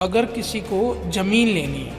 अगर किसी को ज़मीन लेनी है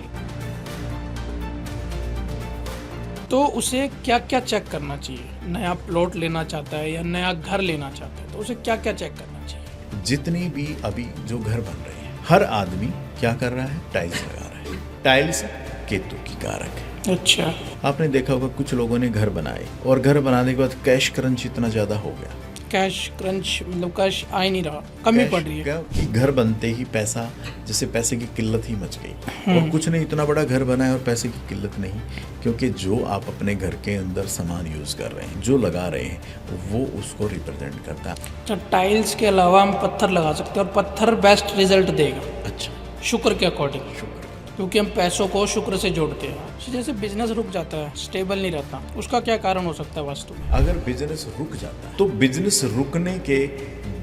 तो उसे क्या क्या चेक करना चाहिए। नया प्लॉट लेना चाहता है या नया घर लेना चाहता है तो उसे क्या क्या चेक करना चाहिए। जितनी भी अभी जो घर बन रहे हैं, हर आदमी क्या कर रहा है? टाइल्स लगा रहा है। टाइल्स केतु की कारक है। अच्छा, आपने देखा होगा कुछ लोगों ने घर बनाए और घर बनाने के बाद कैश क्रंच इतना ज्यादा हो गया, कैश क्रंच मतलब कैश आ ही नहीं रहा, कमी पड़ रही है। क्या कि घर बनते ही पैसा, जैसे पैसे की किल्लत ही मच गई। और कुछ नहीं, इतना बड़ा घर बना है और पैसे की किल्लत नहीं, क्योंकि जो आप अपने घर के अंदर सामान यूज कर रहे हैं, जो लगा रहे हैं, वो उसको रिप्रेजेंट करता है। अच्छा, टाइल्स के अलावा हम पत्थर लगा सकते हैं और पत्थर बेस्ट रिजल्ट देगा अच्छा, शुक्र के अकॉर्डिंग, शुक्र। क्योंकि हम पैसों को शुक्र से जोड़ते हैं। जैसे बिजनेस रुक जाता है, स्टेबल नहीं रहता, उसका क्या कारण हो सकता है वास्तु में। अगर बिजनेस रुक जाता है तो बिजनेस रुकने के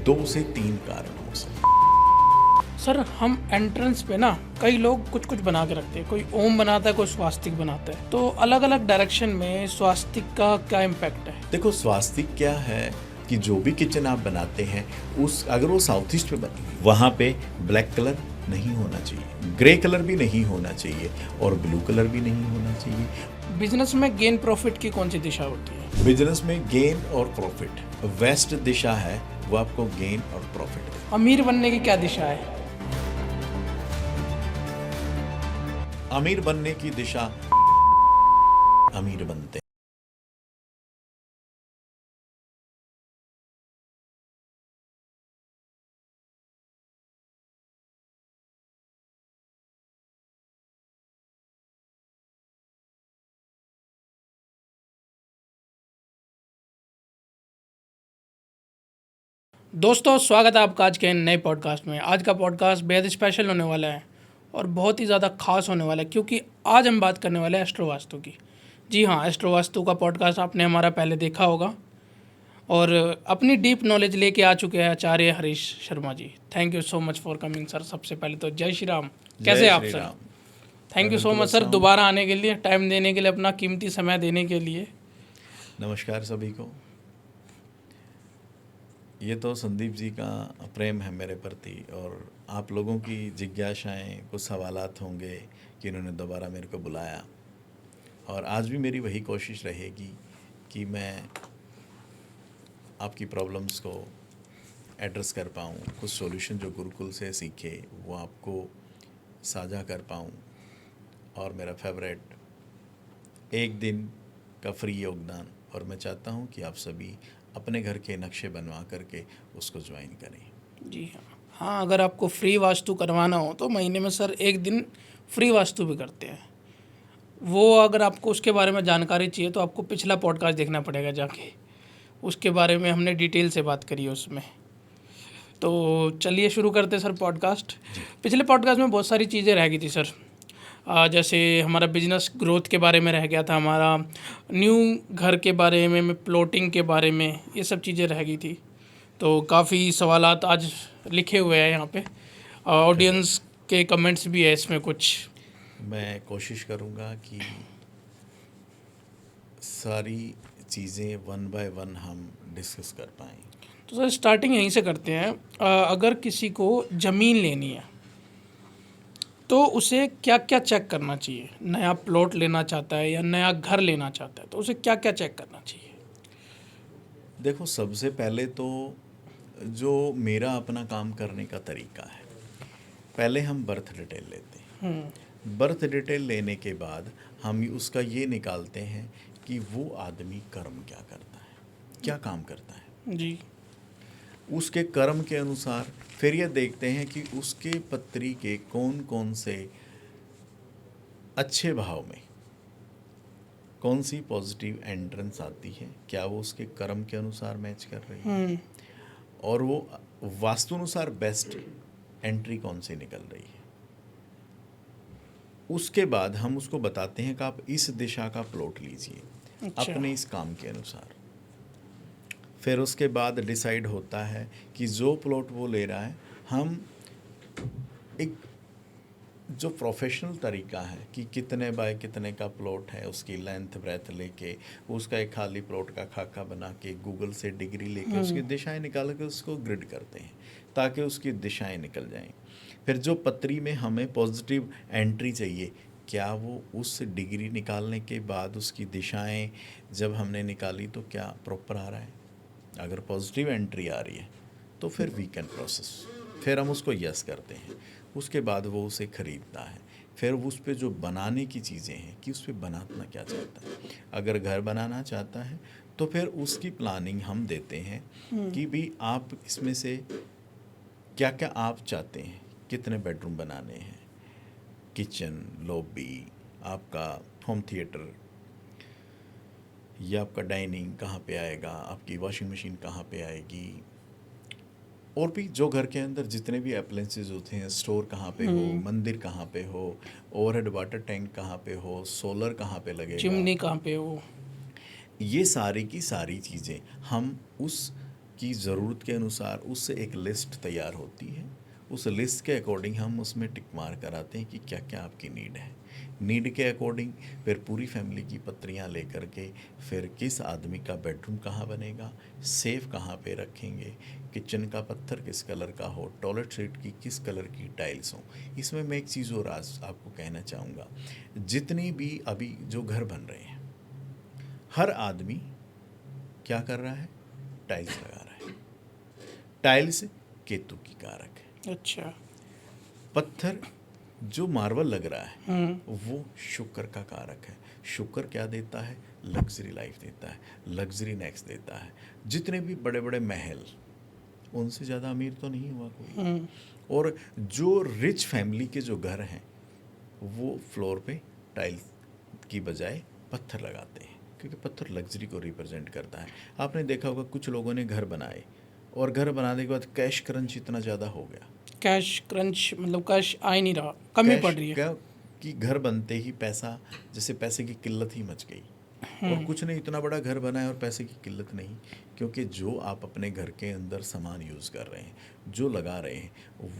2 से 3 कारण हो सकते हैं। सर, हम एंट्रेंस पे ना कई लोग कुछ कुछ बना के रखते हैं, कोई ओम बनाता है, कोई स्वास्तिक बनाता है, तो अलग अलग डायरेक्शन में स्वास्तिक का क्या इम्पैक्ट है। देखो, स्वास्तिक क्या है कि जो भी किचन आप बनाते हैं, उस अगर वो साउथ ईस्ट में बनी, वहाँ पे ब्लैक कलर नहीं होना चाहिए, ग्रे कलर भी नहीं होना चाहिए और ब्लू कलर भी नहीं होना चाहिए। बिजनेस में गेन प्रॉफिट की कौन सी दिशा होती है। बिजनेस में गेन और प्रॉफिट, वेस्ट दिशा है, वो आपको गेन और प्रॉफिट देगा। अमीर बनने की क्या दिशा है। अमीर बनने की दिशा, अमीर बनते हैं। दोस्तों, स्वागत है आपका आज के नए पॉडकास्ट में। आज का पॉडकास्ट बेहद स्पेशल होने वाला है और बहुत ही ज़्यादा खास होने वाला है, क्योंकि आज हम बात करने वाले हैं एस्ट्रो वास्तु की। जी हाँ, एस्ट्रो वास्तु का पॉडकास्ट आपने हमारा पहले देखा होगा और अपनी डीप नॉलेज लेके आ चुके हैं Acharya Harish Sharma ji. Thank you so much for coming sir. सबसे पहले तो जय श्री राम। कैसे जय आप Shri sir. Ram. Thank you मैं सो बिल्कुल मच सर अच्छा हूँ। दोबारा आने के लिए, टाइम देने के लिए, अपना कीमती समय देने के लिए। नमस्कार सभी को। ये तो संदीप जी का प्रेम है मेरे प्रति, और आप लोगों की जिज्ञासाएं, कुछ सवालात होंगे कि इन्होंने दोबारा मेरे को बुलाया, और आज भी मेरी वही कोशिश रहेगी कि मैं आपकी प्रॉब्लम्स को एड्रेस कर पाऊँ, कुछ सॉल्यूशन जो गुरुकुल से सीखे वो आपको साझा कर पाऊँ, और मेरा फेवरेट एक दिन का फ्री योगदान। और मैं चाहता हूँ कि आप सभी अपने घर के नक्शे बनवा करके उसको ज्वाइन करें। जी हाँ। हाँ, अगर आपको फ्री वास्तु करवाना हो तो महीने में सर एक दिन फ्री वास्तु भी करते हैं। वो अगर आपको उसके बारे में जानकारी चाहिए तो आपको पिछला पॉडकास्ट देखना पड़ेगा जाके, उसके बारे में हमने डिटेल से बात करी है उसमें। तो चलिए शुरू करते हैं सर पॉडकास्ट। पिछले पॉडकास्ट में बहुत सारी चीज़ें रह गई थी सर। जैसे हमारा बिजनेस ग्रोथ के बारे में रह गया था, हमारा न्यू घर के बारे में, प्लॉटिंग के बारे में, ये सब चीज़ें रह गई थी। तो काफ़ी सवालात आज लिखे हुए हैं यहाँ पे, ऑडियंस के कमेंट्स भी है इसमें कुछ। मैं कोशिश करूँगा कि सारी चीज़ें वन बाय वन हम डिस्कस कर पाएँ। तो सर स्टार्टिंग यहीं से करते हैं। अगर किसी को ज़मीन लेनी है तो उसे क्या क्या चेक करना चाहिए। नया प्लॉट लेना चाहता है या नया घर लेना चाहता है तो उसे क्या क्या चेक करना चाहिए। देखो, सबसे पहले तो जो मेरा अपना काम करने का तरीका है, पहले हम बर्थ डिटेल लेते हैं। बर्थ डिटेल लेने के बाद हम उसका ये निकालते हैं कि वो आदमी कर्म क्या करता है, क्या काम करता है। जी। उसके कर्म के अनुसार फिर ये देखते हैं कि उसके पत्री के कौन कौन से अच्छे भाव में कौन सी पॉजिटिव एंट्रेंस आती है, क्या वो उसके कर्म के अनुसार मैच कर रही है, और वो वास्तु अनुसार बेस्ट एंट्री कौन सी निकल रही है। उसके बाद हम उसको बताते हैं कि आप इस दिशा का प्लॉट लीजिए। अच्छा। अपने इस काम के अनुसार। फिर उसके बाद डिसाइड होता है कि जो प्लॉट वो ले रहा है, हम एक जो प्रोफेशनल तरीका है कि कितने बाय कितने का प्लॉट है, उसकी लेंथ ब्रेथ लेके, उसका एक खाली प्लॉट का खाका बना के, गूगल से डिग्री लेके उसकी दिशाएं निकाल के उसको ग्रिड करते हैं ताकि उसकी दिशाएं निकल जाएं। फिर जो पत्री में हमें पॉजिटिव एंट्री चाहिए, क्या वो उस डिग्री निकालने के बाद उसकी दिशाएं जब हमने निकाली तो क्या प्रॉपर आ रहा है? अगर पॉजिटिव एंट्री आ रही है तो फिर वी कैन प्रोसेस, फिर हम उसको यस करते हैं। उसके बाद वो उसे खरीदता है, फिर उस पे जो बनाने की चीज़ें हैं कि उस पे बनाना क्या चाहता है। अगर घर बनाना चाहता है तो फिर उसकी प्लानिंग हम देते हैं कि भी आप इसमें से क्या क्या आप चाहते हैं, कितने बेडरूम बनाने हैं, किचन, लॉबी, आपका होम थिएटर, या आपका डाइनिंग कहाँ पे आएगा, आपकी वॉशिंग मशीन कहाँ पे आएगी, और भी जो घर के अंदर जितने भी अप्लायंसेस होते हैं, स्टोर कहाँ पे हो, मंदिर कहाँ पे हो, ओवरहेड वाटर टैंक कहाँ पे हो, सोलर कहाँ पे लगेगा, चिमनी कहाँ पे हो, ये सारी की सारी चीज़ें हम उस की ज़रूरत के अनुसार उससे एक लिस्ट तैयार होती है। उस लिस्ट के अकॉर्डिंग हम उसमें टिक मार कराते हैं कि क्या क्या आपकी नीड है। नीड के अकॉर्डिंग फिर पूरी फैमिली की पत्रियाँ लेकर के फिर किस आदमी का बेडरूम कहाँ बनेगा, सेफ कहाँ पे रखेंगे, किचन का पत्थर किस कलर का हो, टॉयलेट सीट की किस कलर की टाइल्स हो। इसमें मैं एक चीज़ और आज आपको कहना चाहूँगा, जितनी भी अभी जो घर बन रहे हैं, हर आदमी क्या कर रहा है, टाइल्स लगा रहा है। टाइल्स केतु की कारक है। अच्छा। पत्थर जो मार्बल लग रहा है वो शुक्र का कारक है। शुक्र क्या देता है, लग्जरी लाइफ देता है, लग्जरी नेक्स्ट देता है। जितने भी बड़े बड़े महल, उनसे ज़्यादा अमीर तो नहीं हुआ कोई। और जो रिच फैमिली के जो घर हैं वो फ्लोर पे टाइल्स की बजाय पत्थर लगाते हैं, क्योंकि पत्थर लग्जरी को रिप्रेजेंट करता है। आपने देखा होगा कुछ लोगों ने घर बनाए और घर बनाने के बाद कैश क्रंच इतना ज़्यादा हो गया, कैश क्रंच मतलब कैश आ ही नहीं रहा, कमी कैश पड़ रही है। क्या कि घर बनते ही पैसा, जैसे पैसे की किल्लत ही मच गई। और कुछ नहीं, इतना बड़ा घर बना है और पैसे की किल्लत नहीं, क्योंकि जो आप अपने घर के अंदर सामान यूज़ कर रहे हैं, जो लगा रहे हैं,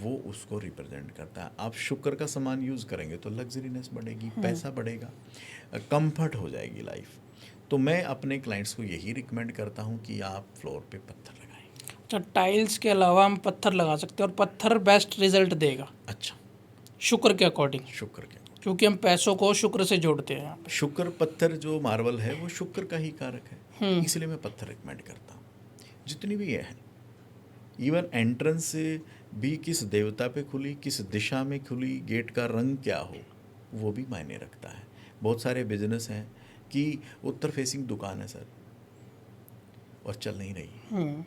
वो उसको रिप्रेजेंट करता है। आप शुक्र का सामान यूज़ करेंगे तो लग्जरीनेस बढ़ेगी, पैसा बढ़ेगा, कंफर्ट हो जाएगी लाइफ। तो मैं अपने क्लाइंट्स को यही रिकमेंड करता हूँ कि आप फ्लोर पे पत्थर लगाएं। अच्छा, टाइल्स के अलावा हम पत्थर लगा सकते हैं और पत्थर बेस्ट रिजल्ट देगा अच्छा, शुक्र के अकॉर्डिंग, शुक्र के, क्योंकि हम पैसों को शुक्र से जोड़ते हैं यहाँ पे। शुक्र पत्थर जो मार्बल है वो शुक्र का ही कारक है, तो इसलिए मैं पत्थर रिकमेंड करता हूँ। जितनी भी है, इवन एंट्रेंस भी किस देवता पे खुली, किस दिशा में खुली, गेट का रंग क्या हो, वो भी मायने रखता है। बहुत सारे बिजनेस हैं कि उत्तर फेसिंग दुकान है सर और चल नहीं रही,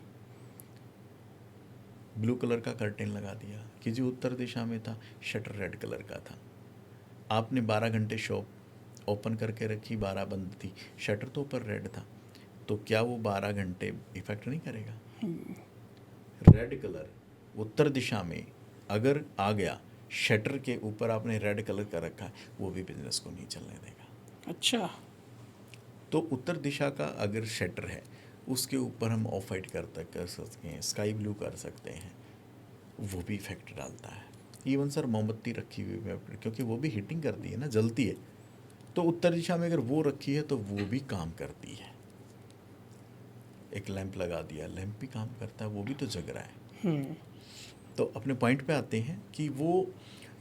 ब्लू कलर का कर्टेन लगा दिया कि जो उत्तर दिशा में था, शटर रेड कलर का था। आपने 12 घंटे शॉप ओपन करके रखी, 12 बंद थी, शटर तो ऊपर रेड था, तो क्या वो 12 घंटे इफेक्ट नहीं करेगा? रेड कलर उत्तर दिशा में अगर आ गया, शटर के ऊपर आपने रेड कलर का रखा है, वो भी बिजनेस को नहीं चलने देगा। अच्छा, तो उत्तर दिशा का अगर शटर है, उसके ऊपर हम ऑफ वाइट कर सकते हैं, स्काई ब्लू कर सकते हैं, वो भी इफेक्ट डालता है। इवन सर मोमबत्ती रखी हुई है, क्योंकि वो भी हीटिंग करती है ना, जलती है, तो उत्तर दिशा में अगर वो रखी है तो वो भी काम करती है। एक लैंप लगा दिया, लैंप भी काम करता है, वो भी तो जग रहा है। तो अपने पॉइंट पे आते हैं कि वो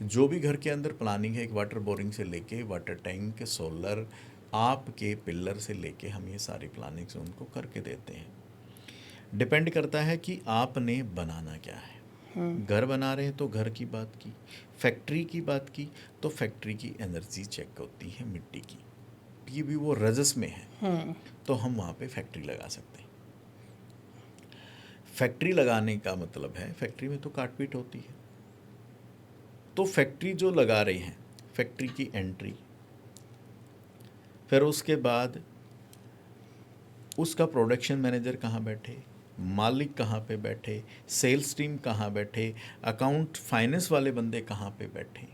जो भी घर के अंदर प्लानिंग है, एक वाटर बोरिंग से लेके वाटर टैंक, सोलर, आपके पिलर से लेके हम ये सारी प्लानिंग्स उनको करके देते हैं। डिपेंड करता है कि आपने बनाना क्या है। घर बना रहे हैं तो घर की बात की, फैक्ट्री की बात की तो फैक्ट्री की एनर्जी चेक होती है मिट्टी की, ये भी वो रजस में है, तो हम वहाँ पे फैक्ट्री लगा सकते हैं। फैक्ट्री लगाने का मतलब है, फैक्ट्री में तो काटपीट होती है, तो फैक्ट्री जो लगा रहे हैं, फैक्ट्री की एंट्री, फिर उसके बाद उसका प्रोडक्शन मैनेजर कहाँ बैठे, मालिक कहाँ पे बैठे, सेल्स टीम कहाँ बैठे, अकाउंट फाइनेंस वाले बंदे कहाँ पे बैठे,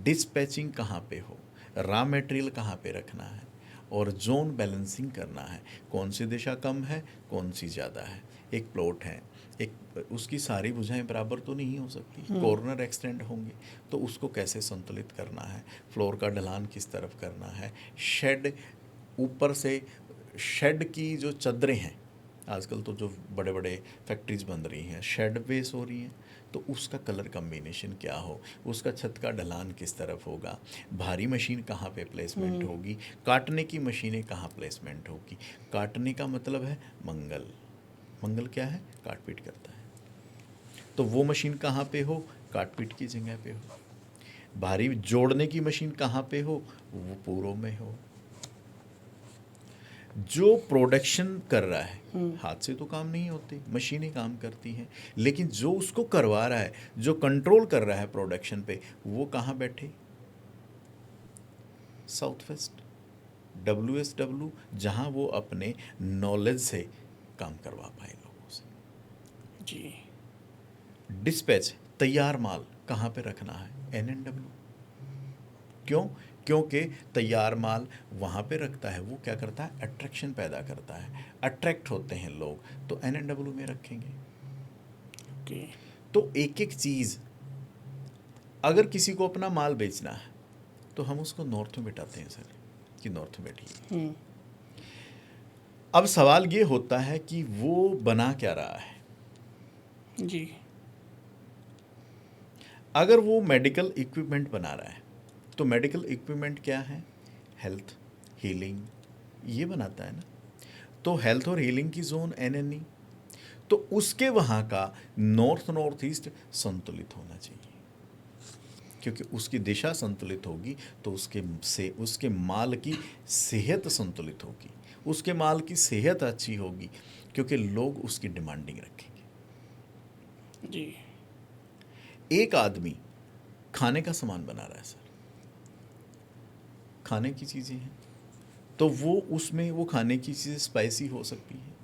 डिस्पैचिंग कहाँ पे हो, रॉ मटेरियल कहाँ पे रखना है, और जोन बैलेंसिंग करना है, कौन सी दिशा कम है, कौन सी ज़्यादा है। एक प्लॉट है, एक उसकी सारी भुजाएं बराबर तो नहीं हो सकती, कॉर्नर एक्सटेंड होंगे, तो उसको कैसे संतुलित करना है, फ्लोर का ढलान किस तरफ करना है, शेड ऊपर से, शेड की जो चद्दरें हैं, आजकल तो जो बड़े बड़े फैक्ट्रीज बन रही हैं शेड बेस हो रही हैं, तो उसका कलर कम्बिनेशन क्या हो, उसका छत का ढलान किस तरफ होगा, भारी मशीन कहाँ पे प्लेसमेंट होगी, काटने की मशीनें कहाँ प्लेसमेंट होगी। काटने का मतलब है मंगल, मंगल क्या है, काट पीट करता है, तो वो मशीन कहाँ पे हो, काट पीट की जगह पे हो। भारी जोड़ने की मशीन कहाँ पे हो, वो पूर्व में हो। जो प्रोडक्शन कर रहा है, हाथ से तो काम नहीं होते, मशीनें काम करती हैं, लेकिन जो उसको करवा रहा है, जो कंट्रोल कर रहा है प्रोडक्शन पे, वो कहाँ बैठे, साउथ वेस्ट, WSW, जहाँ वो अपने नॉलेज से काम करवा पाए लोगों से। जी। डिस्पैच, तैयार माल कहाँ पे रखना है, NNW। क्यों, क्योंकि तैयार माल वहाँ पे रखता है, वो क्या करता है, अट्रैक्शन पैदा करता है, अट्रैक्ट होते हैं लोग, तो NNW में रखेंगे। ओके। तो एक एक चीज़, अगर किसी को अपना माल बेचना है तो हम उसको नॉर्थ में बिठाते हैं सर, कि नॉर्थ में बैठिए। अब सवाल ये होता है कि वो बना क्या रहा है। जी। अगर वो मेडिकल इक्विपमेंट बना रहा है, तो मेडिकल इक्विपमेंट क्या है, हेल्थ, हीलिंग, ये बनाता है ना। तो हेल्थ और हीलिंग की जोन NNE, तो उसके वहाँ का नॉर्थ नॉर्थ ईस्ट संतुलित होना चाहिए, क्योंकि उसकी दिशा संतुलित होगी तो उसके माल की सेहत संतुलित होगी, उसके माल की सेहत अच्छी होगी, क्योंकि लोग उसकी डिमांडिंग रखेंगे। जी। एक आदमी खाने का सामान बना रहा है सर, खाने की चीज़ें हैं, तो वो खाने की चीज़ें स्पाइसी हो सकती हैं,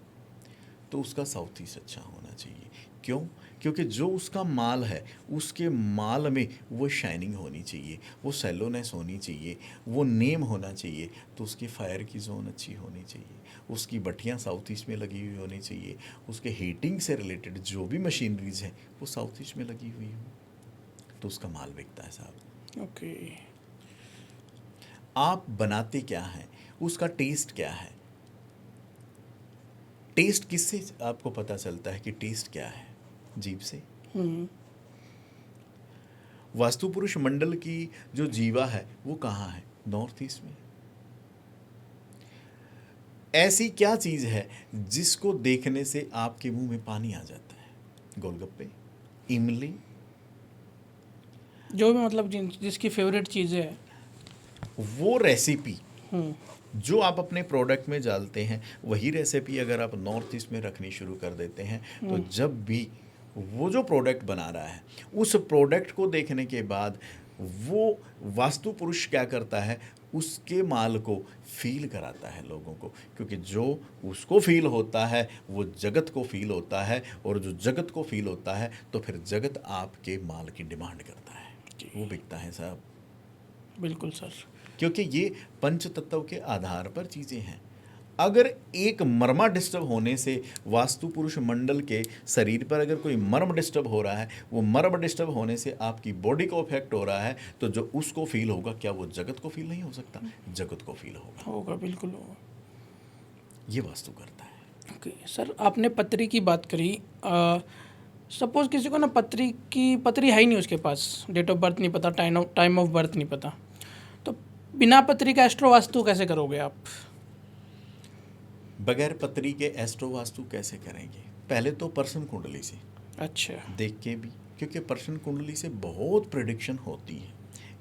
तो उसका साउथ ईस्ट अच्छा होना चाहिए। क्यों, क्योंकि जो उसका माल है, उसके माल में वो शाइनिंग होनी चाहिए, वो सेलोनेस होनी चाहिए, वो नेम होना चाहिए, तो उसकी फायर की जोन अच्छी होनी चाहिए, उसकी भट्टियाँ साउथ ईस्ट में लगी हुई होनी चाहिए, उसके हीटिंग से रिलेटेड जो भी मशीनरीज हैं वो साउथ ईस्ट में लगी हुई हो, तो उसका माल बिकता है साहब। ओके। आप बनाते क्या हैं, उसका टेस्ट क्या है, टेस्ट किससे आपको पता चलता है कि टेस्ट क्या है, जीभ से। वास्तु पुरुष मंडल की जो जीवा है वो कहाँ है, नॉर्थ ईस्ट में। ऐसी क्या चीज़ है जिसको देखने से आपके मुंह में पानी आ जाता है, गोलगप्पे, इमली, जो भी मतलब जिसकी फेवरेट चीज़ें है। वो रेसिपी जो आप अपने प्रोडक्ट में डालते हैं, वही रेसिपी अगर आप नॉर्थ ईस्ट में रखनी शुरू कर देते हैं, तो जब भी वो जो प्रोडक्ट बना रहा है, उस प्रोडक्ट को देखने के बाद वो वास्तु पुरुष क्या करता है, उसके माल को फील कराता है लोगों को, क्योंकि जो उसको फील होता है वो जगत को फील होता है, और जो जगत को फील होता है तो फिर जगत आपके माल की डिमांड करता है, वो बिकता है साहब। बिल्कुल सर। क्योंकि ये पंच तत्व के आधार पर चीज़ें हैं। अगर एक मर्मा डिस्टर्ब होने से वास्तु पुरुष मंडल के शरीर पर अगर कोई मर्म डिस्टर्ब हो रहा है, वो मर्म डिस्टर्ब होने से आपकी बॉडी को इफेक्ट हो रहा है, तो जो उसको फील होगा, क्या वो जगत को फील नहीं हो सकता, जगत को फील होगा। होगा, बिल्कुल होगा। ये वास्तु करता है। ओके सर, आपने पत्री की बात करी। सपोज किसी को ना पत्री है ही नहीं, उसके पास डेट ऑफ बर्थ नहीं पता, टाइम ऑफ बर्थ नहीं पता, तो बिना पत्री का एस्ट्रो वास्तु कैसे करोगे आप? बगैर पत्री के एस्ट्रो वास्तु कैसे करेंगे, पहले तो पर्सन कुंडली से अच्छा। देख के भी, क्योंकि पर्सन कुंडली से बहुत प्रेडिक्शन होती है।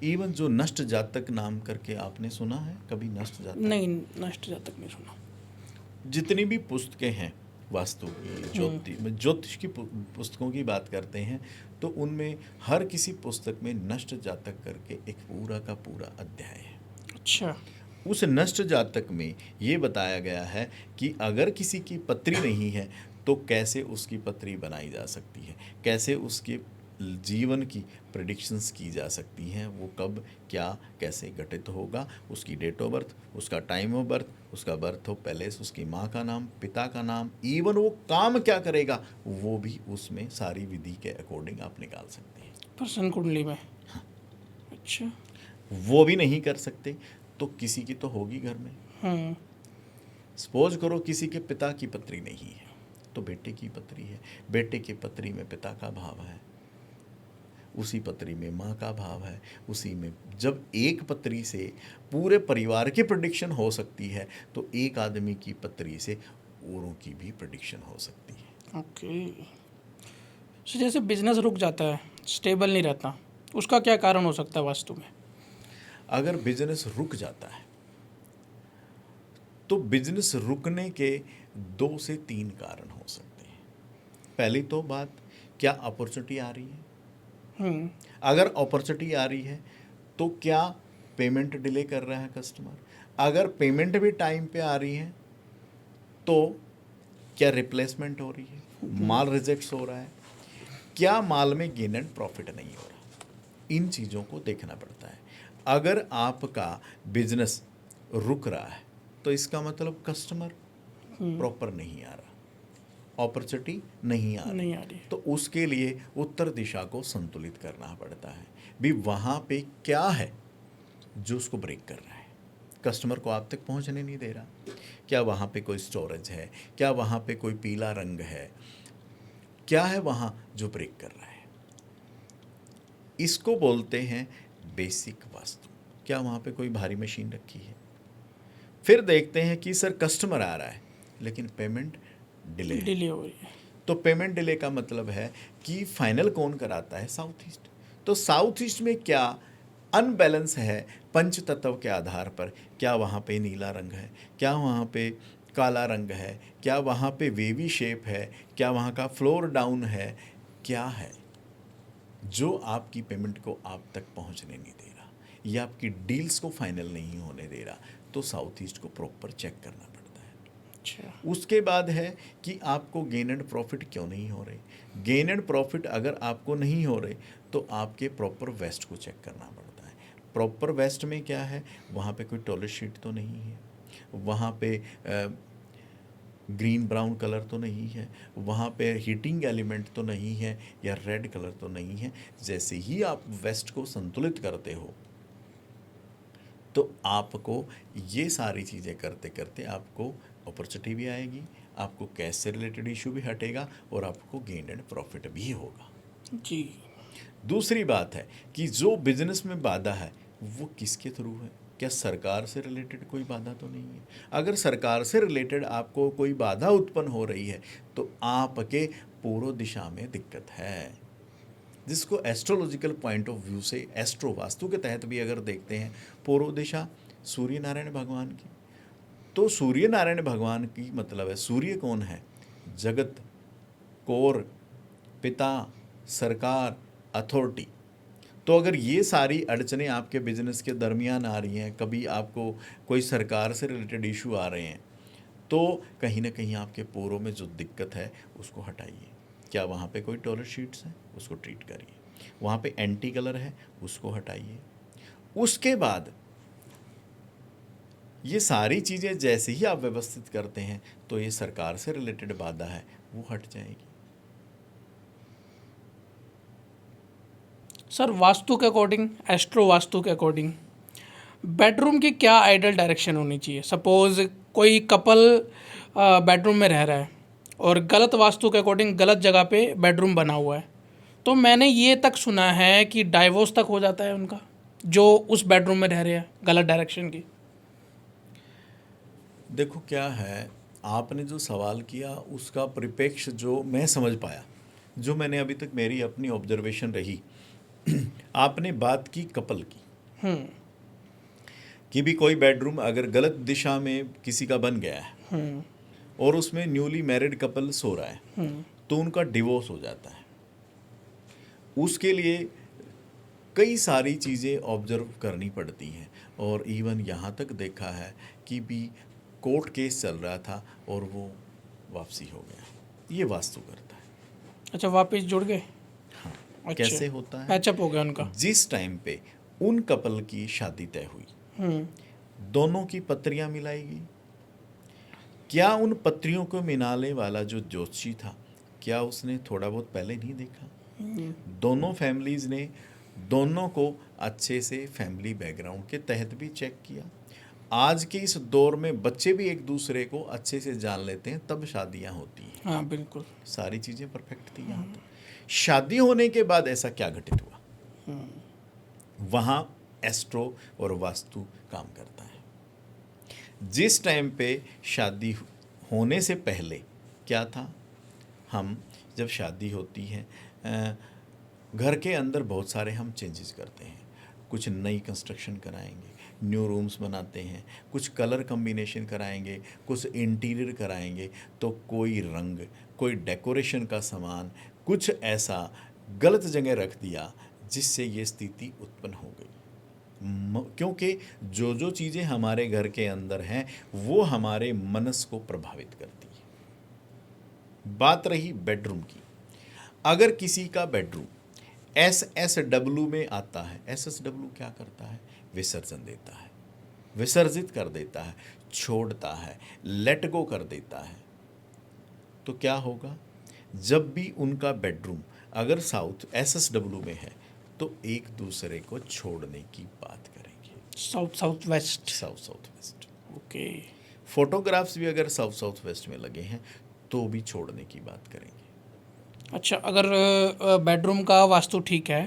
इवन जो नष्ट जातक नाम करके आपने सुना है कभी, नष्ट जातक? नहीं, नष्ट जातक नहीं सुना। जितनी भी पुस्तकें हैं वास्तु की, ज्योतिष की पुस्तकों की बात करते हैं, तो उनमें हर किसी पुस्तक में नष्ट जातक करके एक पूरा का पूरा अध्याय है। अच्छा। उस नष्ट जातक में ये बताया गया है कि अगर किसी की पत्री नहीं है तो कैसे उसकी पत्री बनाई जा सकती है, कैसे उसके जीवन की प्रेडिक्शंस की जा सकती हैं, वो कब क्या कैसे घटित होगा, उसकी डेट ऑफ बर्थ, उसका टाइम ऑफ बर्थ, उसका बर्थ ऑफ पैलेस, उसकी माँ का नाम, पिता का नाम, इवन वो काम क्या करेगा वो भी उसमें सारी विधि के अकॉर्डिंग आप निकाल सकते हैं। पर्सन कुंडली में? अच्छा। वो भी नहीं कर सकते तो किसी की तो होगी घर में। सपोज करो किसी के पिता की पत्री नहीं है, तो बेटे की पत्री है, बेटे की पत्री में पिता का भाव है, उसी पत्री में माँ का भाव है, उसी में जब एक पत्री से पूरे परिवार की प्रेडिक्शन हो सकती है तो एक आदमी की पत्री से औरों की भी प्रेडिक्शन हो सकती है। ओके। सो जैसे बिजनेस रुक जाता है, स्टेबल नहीं रहता, उसका क्या कारण हो सकता है वास्तु में? अगर बिजनेस रुक जाता है तो बिजनेस रुकने के 2 से 3 कारण हो सकते हैं। पहली तो बात, क्या अपॉर्चुनिटी आ रही है? अगर अपॉर्चुनिटी आ रही है तो क्या पेमेंट डिले कर रहा है कस्टमर? अगर पेमेंट भी टाइम पे आ रही है तो क्या रिप्लेसमेंट हो रही है, माल रिजेक्ट्स हो रहा है, क्या माल में गेन एंड प्रॉफिट नहीं हो रहा? इन चीज़ों को देखना पड़ता है। अगर आपका बिजनेस रुक रहा है तो इसका मतलब कस्टमर प्रॉपर नहीं आ रहा, अपॉर्चुनिटी नहीं आ नहीं रही, आ रही। तो उसके लिए उत्तर दिशा को संतुलित करना पड़ता है भी वहाँ पे क्या है जो उसको ब्रेक कर रहा है, कस्टमर को आप तक पहुँचने नहीं दे रहा। क्या वहाँ पे कोई स्टोरेज है, क्या वहाँ पे कोई पीला रंग है, क्या है वहाँ जो ब्रेक कर रहा है? इसको बोलते हैं बेसिक वास्तु। क्या वहाँ पे कोई भारी मशीन रखी है? फिर देखते हैं कि सर कस्टमर आ रहा है लेकिन पेमेंट डिले है। डिले हो रही है। तो पेमेंट डिले का मतलब है कि फाइनल कौन कराता है? South east. तो साउथ ईस्ट में क्या अनबैलेंस है पंच तत्व के आधार पर? क्या वहाँ पे नीला रंग है, क्या वहाँ पे काला रंग है, क्या वहाँ पे वेवी शेप है, क्या वहाँ का फ्लोर डाउन है, क्या है जो आपकी पेमेंट को आप तक पहुँचने नहीं दे रहा या आपकी डील्स को फाइनल नहीं होने दे रहा? तो साउथ ईस्ट को प्रॉपर चेक करना पड़ता है। अच्छा। उसके बाद है कि आपको गेन एंड प्रॉफिट क्यों नहीं हो रहे। गेन एंड प्रॉफिट अगर आपको नहीं हो रहे तो आपके प्रॉपर वेस्ट को चेक करना पड़ता है। प्रॉपर वेस्ट में क्या है? वहाँ पे कोई टॉयलेट शीट तो नहीं है, वहाँ पे ग्रीन ब्राउन कलर तो नहीं है, वहाँ पे हीटिंग एलिमेंट तो नहीं है या रेड कलर तो नहीं है। जैसे ही आप वेस्ट को संतुलित करते हो तो आपको ये सारी चीज़ें करते करते आपको अपॉर्चुनिटी भी आएगी, आपको कैश से रिलेटेड इशू भी हटेगा और आपको गेन एंड प्रॉफिट भी होगा। जी। दूसरी बात है कि जो बिजनेस में बाधा है वो किसके थ्रू है? क्या सरकार से रिलेटेड कोई बाधा तो नहीं है? अगर सरकार से रिलेटेड आपको कोई बाधा उत्पन्न हो रही है तो आपके पूर्व दिशा में दिक्कत है, जिसको एस्ट्रोलॉजिकल पॉइंट ऑफ व्यू से एस्ट्रो वास्तु के तहत भी अगर देखते हैं पूर्व दिशा सूर्य नारायण भगवान की, तो सूर्य नारायण भगवान की मतलब है सूर्य कौन है? जगत, कोर, पिता, सरकार, अथॉरिटी। तो अगर ये सारी अड़चनें आपके बिजनेस के दरमियान आ रही हैं, कभी आपको कोई सरकार से रिलेटेड इशू आ रहे हैं, तो कहीं ना कहीं आपके पूर्व में जो दिक्कत है उसको हटाइए। क्या वहाँ पे कोई टॉयलेट शीट्स हैं? उसको ट्रीट करिए। वहाँ पे एंटी कलर है, उसको हटाइए। उसके बाद ये सारी चीज़ें जैसे ही आप व्यवस्थित करते हैं तो ये सरकार से रिलेटेड बाधा है वो हट जाएगी। सर वास्तु के अकॉर्डिंग, एस्ट्रो वास्तु के अकॉर्डिंग बेडरूम की क्या आइडियल डायरेक्शन होनी चाहिए? सपोज कोई कपल बेडरूम में रह रहा है और गलत वास्तु के अकॉर्डिंग गलत जगह पे बेडरूम बना हुआ है, तो मैंने ये तक सुना है कि डाइवोर्स तक हो जाता है उनका, जो उस बेडरूम में रह रहे हैं गलत डायरेक्शन की। देखो क्या है, आपने जो सवाल किया उसका परिप्रेक्ष्य जो मैं समझ पाया, जो मैंने अभी तक मेरी अपनी ऑब्जर्वेशन रही आपने बात की कपल की कि भी कोई बेडरूम अगर गलत दिशा में किसी का बन गया है और उसमें न्यूली मैरिड कपल सो रहा है तो उनका डिवोर्स हो जाता है। उसके लिए कई सारी चीज़ें ऑब्जर्व करनी पड़ती हैं और इवन यहाँ तक देखा है कि भी कोर्ट केस चल रहा था और वो वापसी हो गया। ये वास्तु करता है। अच्छा, वापस जुड़ गए? हाँ। अच्छा, कैसे होता है? पैचअप हो गया उनका। जिस टाइम पे उन कपल की शादी तय हुई, दोनों की पत्रियां मिलाई गई। क्या उन पत्रियों को मिलाने वाला जो ज्योतिषी था, क्या उसने थोड़ा बहुत पहले नहीं देखा? दोनों फैमिलीज ने दोनों को अच्छे से फैमिली बैकग्राउंड के तहत भी चेक किया। आज के इस दौर में बच्चे भी एक दूसरे को अच्छे से जान लेते हैं, तब शादियां होती हैं। हाँ बिल्कुल। सारी चीज़ें परफेक्ट थी यहाँ पर। शादी होने के बाद ऐसा क्या घटित हुआ? वहाँ एस्ट्रो और वास्तु काम करता है। जिस टाइम पे शादी होने से पहले क्या था, हम जब शादी होती है घर के अंदर बहुत सारे हम चेंजेस करते हैं, कुछ नई कंस्ट्रक्शन कराएंगे, न्यू रूम्स बनाते हैं, कुछ कलर कम्बिनेशन कराएंगे, कुछ इंटीरियर कराएंगे, तो कोई रंग, कोई डेकोरेशन का सामान, कुछ ऐसा गलत जगह रख दिया जिससे ये स्थिति उत्पन्न हो गई। क्योंकि जो जो चीज़ें हमारे घर के अंदर हैं वो हमारे मनस को प्रभावित करती है। बात रही बेडरूम की, अगर किसी का बेडरूम SSW में आता है, SSW क्या करता है, विसर्जन देता है, विसर्जित कर देता है, छोड़ता है, लेट गो कर देता है। तो क्या होगा, जब भी उनका बेडरूम अगर साउथ SSW में है तो एक दूसरे को छोड़ने की बात करेंगे। South west. South west, okay. Photographs भी अगर साउथ वेस्ट में लगे हैं तो भी छोड़ने की बात करेंगे। अच्छा, अगर बेडरूम का वास्तु ठीक है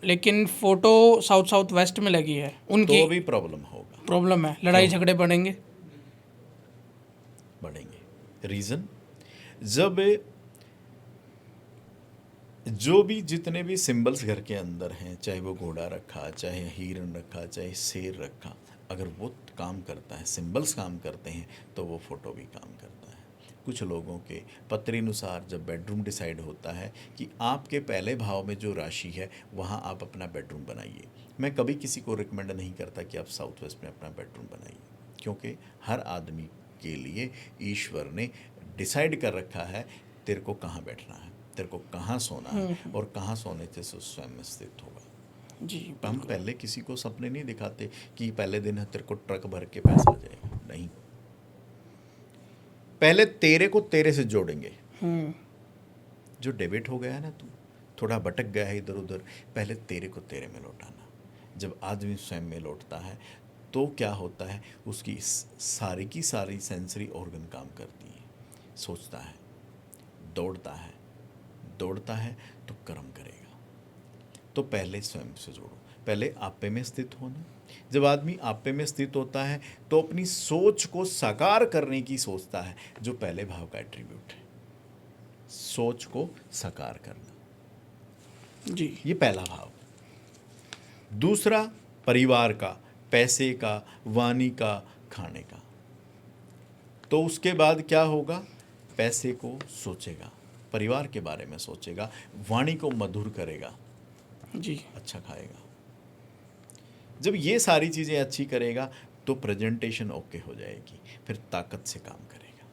लेकिन फोटो साउथ वेस्ट में लगी है, उनकी तो भी प्रॉब्लम होगा, प्रॉब्लम है, लड़ाई झगड़े बढ़ेंगे। रीज़न, जब जो भी जितने भी सिंबल्स घर के अंदर हैं, चाहे वो घोड़ा रखा, चाहे हिरन रखा, चाहे शेर रखा, अगर वो काम करता है, सिंबल्स काम करते हैं, तो वो फोटो भी काम करता है। कुछ लोगों के पत्रानुसार जब बेडरूम डिसाइड होता है कि आपके पहले भाव में जो राशि है वहाँ आप अपना बेडरूम बनाइए। मैं कभी किसी को रिकमेंड नहीं करता कि आप साउथ वेस्ट में अपना बेडरूम बनाइए, क्योंकि हर आदमी के लिए ईश्वर ने डिसाइड कर रखा है तेरे को कहाँ बैठना है, तेरे को कहाँ सोना है और कहाँ सोने से स्वयं में स्थित होगा। जी, हम पहले किसी को सपने नहीं दिखाते कि पहले दिन तेरे को ट्रक भर के पैसा आ जाएगा, नहीं, पहले तेरे को तेरे से जोड़ेंगे। जो डेबिट हो गया है ना, तू थोड़ा भटक गया है इधर उधर, पहले तेरे को तेरे में लौटाना। जब आदमी स्वयं में लौटता है तो क्या होता है, उसकी सारी की सारी सेंसरी ऑर्गन काम करती है, सोचता है, दौड़ता है तो कर्म करेगा। तो पहले स्वयं से जोड़ो, पहले आपे में स्थित होना। जब आदमी आपे में स्थित होता है तो अपनी सोच को साकार करने की सोचता है, जो पहले भाव का एट्रीब्यूट है, सोच को साकार करना। जी, ये पहला भाव। दूसरा, परिवार का, पैसे का, वाणी का, खाने का। तो उसके बाद क्या होगा, पैसे को सोचेगा, परिवार के बारे में सोचेगा, वाणी को मधुर करेगा, जी, अच्छा खाएगा। जब ये सारी चीज़ें अच्छी करेगा तो प्रेजेंटेशन ओके हो जाएगी, फिर ताकत से काम करेगा।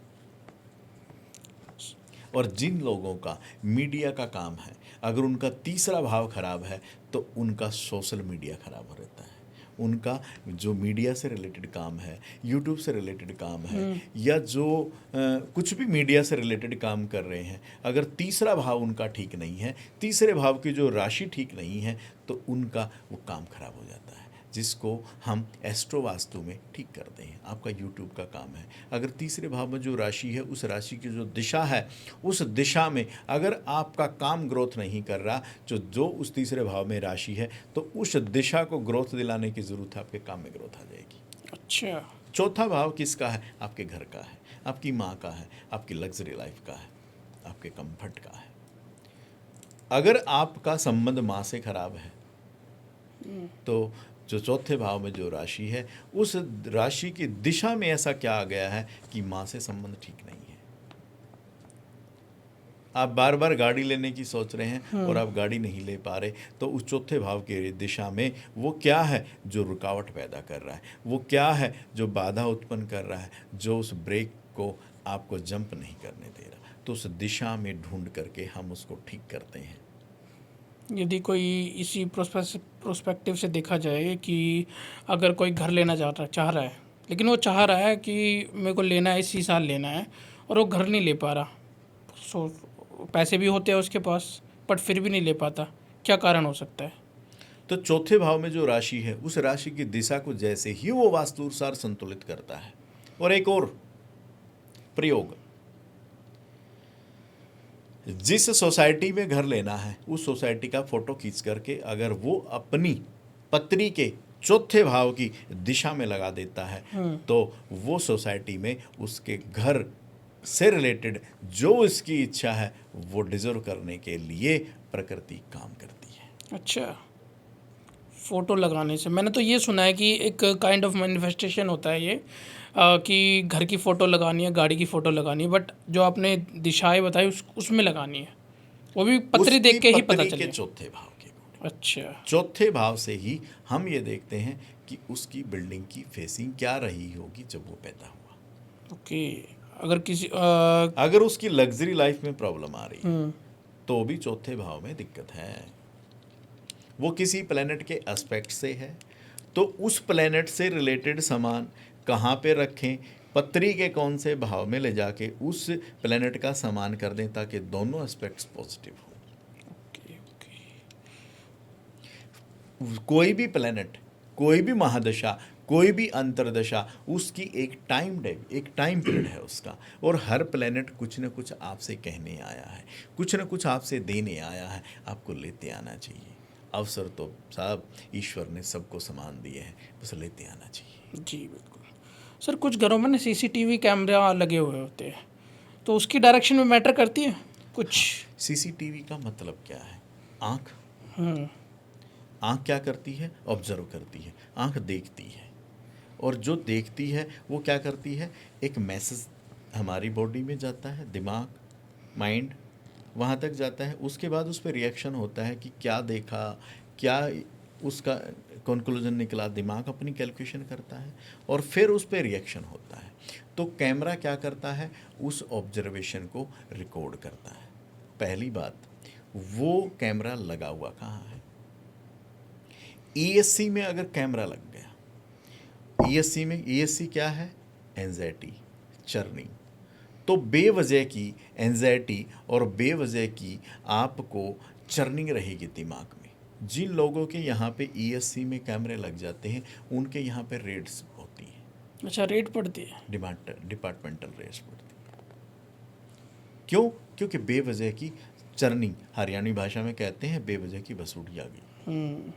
और जिन लोगों का मीडिया का काम है, अगर उनका तीसरा भाव खराब है तो उनका सोशल मीडिया खराब हो रहता है। उनका जो मीडिया से रिलेटेड काम है, यूट्यूब से रिलेटेड काम है, या जो कुछ भी मीडिया से रिलेटेड काम कर रहे हैं, अगर तीसरा भाव उनका ठीक नहीं है, तीसरे भाव की जो राशि ठीक नहीं है, तो उनका वो काम खराब हो जाता है, जिसको हम एस्ट्रो वास्तु में ठीक करते हैं। आपका यूट्यूब का काम है, अगर तीसरे भाव में जो राशि है, उस राशि की जो दिशा है, उस दिशा में अगर आपका काम ग्रोथ नहीं कर रहा, जो उस तीसरे भाव में राशि है, तो उस दिशा को ग्रोथ दिलाने की ज़रूरत है, आपके काम में ग्रोथ आ जाएगी। अच्छा। चौथा भाव किसका है, आपके घर का है, आपकी माँ का है, आपकी लग्जरी लाइफ का है, आपके कंफर्ट का है। अगर आपका संबंध माँ से खराब है तो जो चौथे भाव में जो राशि है, उस राशि की दिशा में ऐसा क्या आ गया है कि माँ से संबंध ठीक नहीं है। आप बार बार गाड़ी लेने की सोच रहे हैं और आप गाड़ी नहीं ले पा रहे, तो उस चौथे भाव की दिशा में वो क्या है जो रुकावट पैदा कर रहा है, वो क्या है जो बाधा उत्पन्न कर रहा है, जो उस ब्रेक को आपको जंप नहीं करने दे रहा, तो उस दिशा में ढूंढ करके हम उसको ठीक करते हैं। यदि कोई इसी प्रोस्पेक्टिव से देखा जाए कि अगर कोई घर लेना चाह रहा है, लेकिन वो चाह रहा है कि मेरे को लेना है, इसी साल लेना है, और वो घर नहीं ले पा रहा, सो पैसे भी होते हैं उसके पास बट फिर भी नहीं ले पाता, क्या कारण हो सकता है? तो चौथे भाव में जो राशि है, उस राशि की दिशा को जैसे ही वो वास्तुनुसार संतुलित करता है। और एक और प्रयोग, जिस सोसाइटी में घर लेना है उस सोसाइटी का फोटो खींच करके अगर वो अपनी पत्नी के चौथे भाव की दिशा में लगा देता है तो वो सोसाइटी में उसके घर से रिलेटेड जो उसकी इच्छा है वो डिजर्व करने के लिए प्रकृति काम करती है। अच्छा, फ़ोटो लगाने से मैंने तो ये सुना है कि एक काइंड ऑफ मैनिफेस्टेशन होता है ये, कि घर की फ़ोटो लगानी है, गाड़ी की फ़ोटो लगानी है, बट जो आपने दिशाएं बताई उसमें लगानी है, वो भी पत्री देख के ही पता पत्नी चले। के चौथे भाव के गुण। अच्छा। चौथे भाव से ही हम ये देखते हैं कि उसकी बिल्डिंग की फेसिंग क्या रही होगी जब वो पैदा हुआ। ओके। अगर किसी अगर उसकी लग्जरी लाइफ में प्रॉब्लम आ रही है तो भी चौथे भाव में दिक्कत है। वो किसी प्लेनेट के एस्पेक्ट से है तो उस प्लेनेट से रिलेटेड सामान कहाँ पे रखें, पत्री के कौन से भाव में ले जाके उस प्लेनेट का सामान कर दें ताकि दोनों एस्पेक्ट्स पॉजिटिव हो। Okay okay. कोई भी प्लेनेट, कोई भी महादशा, कोई भी अंतरदशा, उसकी एक टाइम पीरियड है उसका, और हर प्लेनेट कुछ न कुछ आपसे कहने आया है, कुछ न कुछ आपसे देने आया है, आपको लेते आना चाहिए। अवसर तो साहब ईश्वर ने सबको समान दिए हैं, बस लेते आना चाहिए। जी बिल्कुल। सर कुछ घरों में ना सीसीटीवी कैमरा लगे हुए होते हैं, तो उसकी डायरेक्शन में मैटर करती है कुछ? सीसीटीवी का मतलब क्या है? आँख। हम्म। आँख क्या करती है? ऑब्जर्व करती है। आँख देखती है, और जो देखती है वो क्या करती है, एक मैसेज हमारी बॉडी में जाता है, दिमाग, माइंड वहाँ तक जाता है। उसके बाद उस पर रिएक्शन होता है कि क्या देखा, क्या उसका कंक्लूजन निकला, दिमाग अपनी कैलकुलेशन करता है और फिर उस पर रिएक्शन होता है। तो कैमरा क्या करता है, उस ऑब्जर्वेशन को रिकॉर्ड करता है। पहली बात, वो कैमरा लगा हुआ कहाँ है? ईएससी में अगर कैमरा लग गया, ईएससी क्या है? Anxiety, churning. तो बेवजह की एंजाइटी और बेवजह की आपको चर्निंग रहेगी दिमाग में। जिन लोगों के यहाँ पे ईएससी में कैमरे लग जाते हैं उनके यहाँ पे रेड्स होती हैं। अच्छा, रेट पड़ती है? डिपार्टमेंटल रेड्स पड़ती हैं। क्यों? क्योंकि बेवजह की चर्निंग, हरियाणी भाषा में कहते हैं बेवजह की बसूड़ी आ गई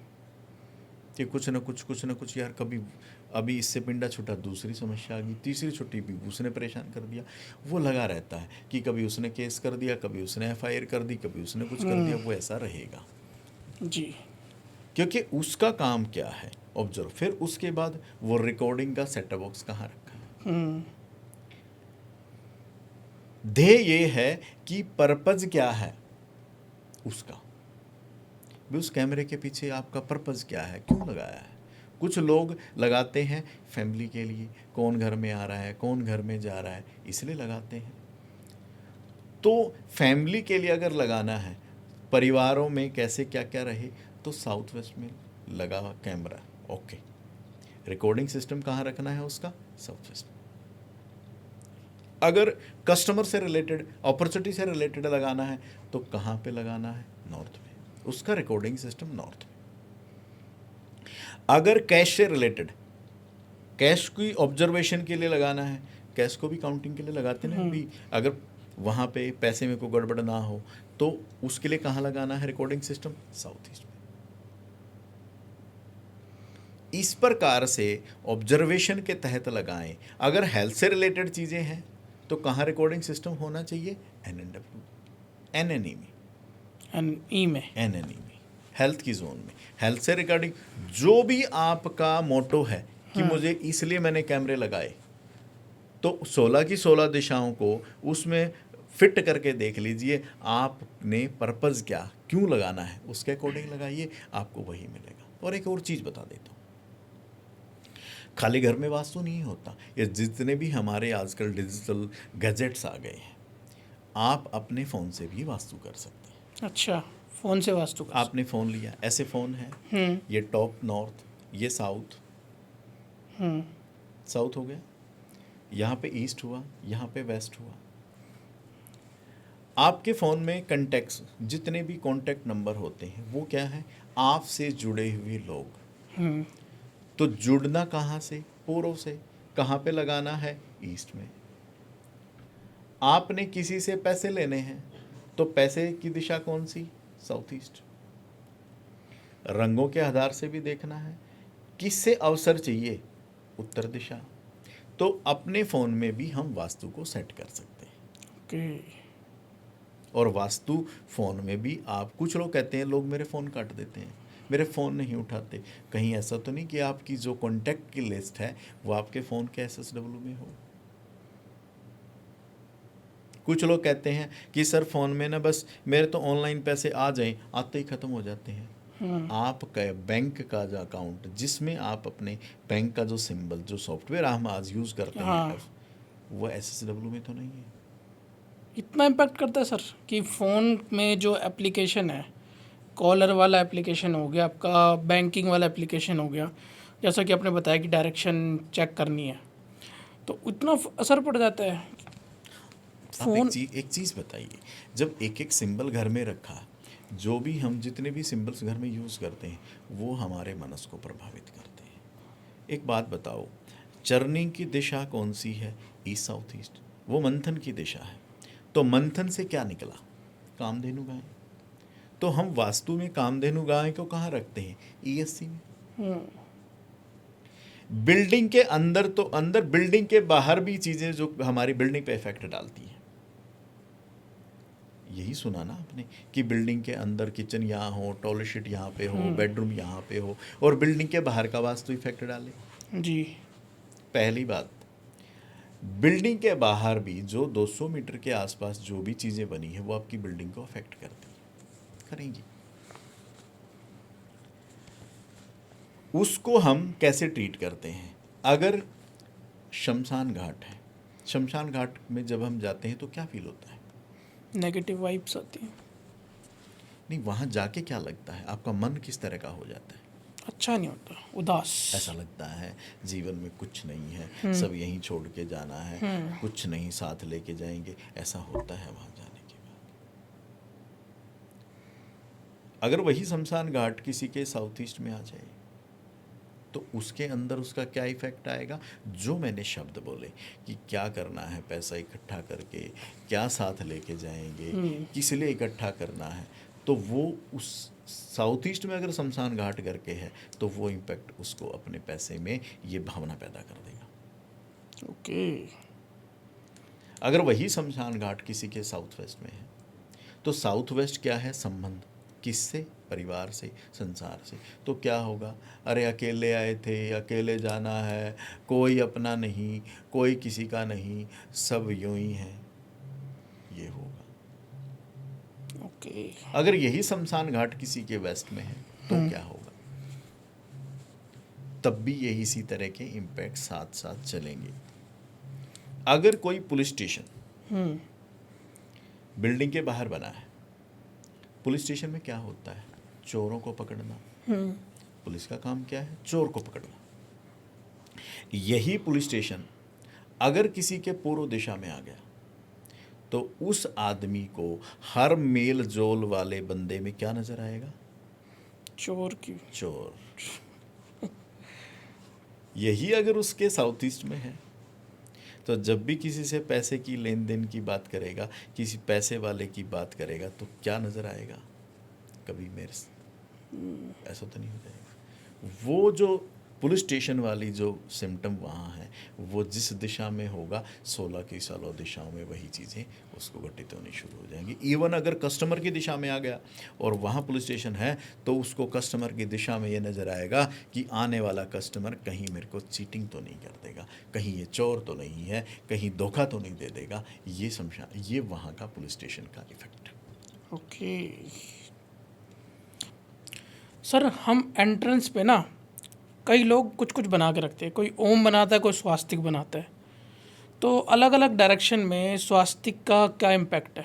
कि कुछ न कुछ यार, कभी अभी इससे पिंडा छूटा, दूसरी समस्या आ गई, तीसरी छुट्टी भी उसने परेशान कर दिया। वो लगा रहता है कि कभी उसने केस कर दिया, कभी उसने एफआईआर कर दी, कभी उसने कुछ कर दिया। वो ऐसा रहेगा जी। क्योंकि उसका काम क्या है, ऑब्जर्व। फिर उसके बाद वो रिकॉर्डिंग का सेटअप बॉक्स कहाँ रखा है। ध्येय ये है कि पर्पज क्या है उसका, भी उस कैमरे के पीछे आपका पर्पज़ क्या है, क्यों लगाया है। कुछ लोग लगाते हैं फैमिली के लिए, कौन घर में आ रहा है, कौन घर में जा रहा है, इसलिए लगाते हैं। तो फैमिली के लिए अगर लगाना है, परिवारों में कैसे क्या क्या रहे, तो साउथ वेस्ट में लगा कैमरा, ओके। रिकॉर्डिंग सिस्टम कहाँ रखना है उसका? साउथ वेस्ट में। अगर कस्टमर से रिलेटेड, अपॉर्चुनिटी से रिलेटेड लगाना है तो कहाँ पे लगाना है? नॉर्थ में। उसका रिकॉर्डिंग सिस्टम नॉर्थ में। अगर कैश से रिलेटेड, कैश की ऑब्जर्वेशन के लिए लगाना है, कैश को भी काउंटिंग के लिए लगाते हैं भी, अगर वहाँ पे पैसे में कोई गड़बड़ ना हो तो उसके लिए कहाँ लगाना है रिकॉर्डिंग सिस्टम? साउथ ईस्ट में। इस प्रकार से ऑब्जर्वेशन के तहत लगाएं। अगर हेल्थ से रिलेटेड चीज़ें हैं तो कहाँ रिकॉर्डिंग सिस्टम होना चाहिए? NNW, NNE में, NNE में, हेल्थ की जोन में। हेल्थ से रिगार्डिंग जो भी आपका मोटो है कि मुझे इसलिए मैंने कैमरे लगाए, तो 16 की 16 दिशाओं को उसमें फिट करके देख लीजिए, आपने पर्पज़ क्या, क्यों लगाना है, उसके अकॉर्डिंग लगाइए, आपको वही मिलेगा। और एक और चीज़ बता देता हूँ, खाली घर में वास्तु नहीं होता। ये जितने भी हमारे आजकल डिजिटल गैजेट्स आ गए हैं, आप अपने फ़ोन से भी वास्तु कर सकते हैं। अच्छा, फ़ोन से वास्तु कर आपने फ़ोन लिया, ऐसे फ़ोन है, ये टॉप नॉर्थ, ये साउथ, साउथ हो गया, यहाँ पे ईस्ट हुआ, यहाँ पे वेस्ट हुआ। आपके फ़ोन में कॉन्टैक्ट्स, जितने भी कॉन्टैक्ट नंबर होते हैं वो क्या है? आपसे जुड़े हुए लोग। तो जुड़ना कहाँ से? पूर्व से। कहाँ पे लगाना है? ईस्ट में। आपने किसी से पैसे लेने हैं तो पैसे की दिशा कौन सी? South east. रंगों के आधार से भी देखना है, किससे अवसर चाहिए? उत्तर दिशा। तो अपने फ़ोन में भी हम वास्तु को सेट कर सकते हैं। ओके। और वास्तु फ़ोन में भी आप, कुछ लोग कहते हैं लोग मेरे फ़ोन काट देते हैं, मेरे फ़ोन नहीं उठाते। कहीं ऐसा तो नहीं कि आपकी जो कॉन्टैक्ट की लिस्ट है वो आपके फ़ोन के SSW में हो? कुछ लोग कहते हैं कि सर फ़ोन में ना बस मेरे तो ऑनलाइन पैसे आ जाएं, आते ही ख़त्म हो जाते हैं। आपका बैंक का जो अकाउंट, जिसमें आप अपने बैंक का जो सिंबल, जो सॉफ्टवेयर हम आज यूज़ करते हैं, हाँ। वो SSW में तो नहीं है। इतना इम्पैक्ट करता है सर कि फ़ोन में जो एप्लीकेशन है, कॉलर वाला एप्लीकेशन हो गया, आपका बैंकिंग वाला एप्लीकेशन हो गया, जैसा कि आपने बताया कि डायरेक्शन चेक करनी है, तो इतना असर पड़ जाता है आप फ़ोन। एक चीज़ बताइए, जब एक एक सिंबल घर में रखा, जो भी हम जितने भी सिंबल्स घर में यूज़ करते हैं वो हमारे मनस को प्रभावित करते हैं। एक बात बताओ, चरनी की दिशा कौन सी है? East south east. वो मंथन की दिशा है। तो मंथन से क्या निकला? कामधेनु गाय। तो हम वास्तु में कामधेनु गाय को कहाँ रखते हैं? ESC में। बिल्डिंग के अंदर तो अंदर, बिल्डिंग के बाहर भी चीज़ें जो हमारी बिल्डिंग पे इफेक्ट डालती हैं। यही सुना ना आपने कि बिल्डिंग के अंदर किचन यहाँ हो, टॉयलेट यहाँ पे हो, बेडरूम यहाँ पे हो, और बिल्डिंग के बाहर का वास्तु इफेक्ट डाले। जी। पहली बात, बिल्डिंग के बाहर भी जो 200 मीटर के आसपास जो भी चीज़ें बनी है वो आपकी बिल्डिंग को अफेक्ट करती करेंगी। उसको हम कैसे ट्रीट करते हैं? अगर शमशान घाट है, शमशान घाट में जब हम जाते हैं तो क्या फील होता है? नेगेटिव वाइब्स आती हैं। नहीं, वहाँ जाके क्या लगता है? आपका मन किस तरह का हो जाता है? अच्छा नहीं होता, उदास। ऐसा लगता है जीवन में कुछ नहीं है, सब यहीं छोड़ के जाना है, कुछ नहीं साथ लेके जाएंगे, ऐसा होता है वहाँ जाने के बाद। अगर वही शमशान घाट किसी के साउथ ईस्ट में आ जाए तो उसके अंदर उसका क्या इफेक्ट आएगा? जो मैंने शब्द बोले कि क्या करना है, पैसा इकट्ठा करके क्या साथ लेके जाएंगे, किस लिए इकट्ठा करना है, तो वो उस साउथ ईस्ट में अगर शमशान घाट करके है तो वो इम्पैक्ट उसको अपने पैसे में ये भावना पैदा कर देगा। ओके। अगर वही शमशान घाट किसी के साउथ वेस्ट में है तो साउथ वेस्ट क्या है? संबंध किससे? परिवार से, संसार से। तो क्या होगा? अरे अकेले आए थे, अकेले जाना है, कोई अपना नहीं, कोई किसी का नहीं, सब यूं ही है, ये होगा। ओके। अगर यही शमशान घाट किसी के वेस्ट में है तो क्या होगा? तब भी यही इसी तरह के इम्पैक्ट साथ साथ चलेंगे। अगर कोई पुलिस स्टेशन बिल्डिंग के बाहर बना है, पुलिस स्टेशन में क्या होता है? चोरों को पकड़ना। पुलिस का काम क्या है? चोर को पकड़ना। यही पुलिस स्टेशन अगर किसी के पूर्व दिशा में आ गया तो उस आदमी को हर मेल जोल वाले बंदे में क्या नजर आएगा? चोर की। चोर। यही अगर उसके साउथ ईस्ट में है तो जब भी किसी से पैसे की लेन देन की बात करेगा, किसी पैसे वाले की बात करेगा, तो क्या नज़र आएगा? कभी मेरे से ऐसा तो नहीं हो जाएगा। वो जो पुलिस स्टेशन वाली जो सिम्टम वहाँ है, वो जिस दिशा में होगा 16 की 16 दिशाओं में वही चीज़ें उसको घटित होनी शुरू हो जाएंगी। इवन अगर कस्टमर की दिशा में आ गया और वहाँ पुलिस स्टेशन है तो उसको कस्टमर की दिशा में ये नज़र आएगा कि आने वाला कस्टमर कहीं मेरे को चीटिंग तो नहीं कर देगा, कहीं ये चोर तो नहीं है, कहीं धोखा तो नहीं दे देगा। ये शमशान, ये वहाँ का पुलिस स्टेशन का इफेक्ट। ओके सर, हम एंट्रेंस पे ना कई लोग कुछ कुछ बना के रखते हैं, कोई ओम बनाता है, कोई स्वास्तिक बनाता है, तो अलग अलग डायरेक्शन में स्वास्तिक का क्या इम्पैक्ट है?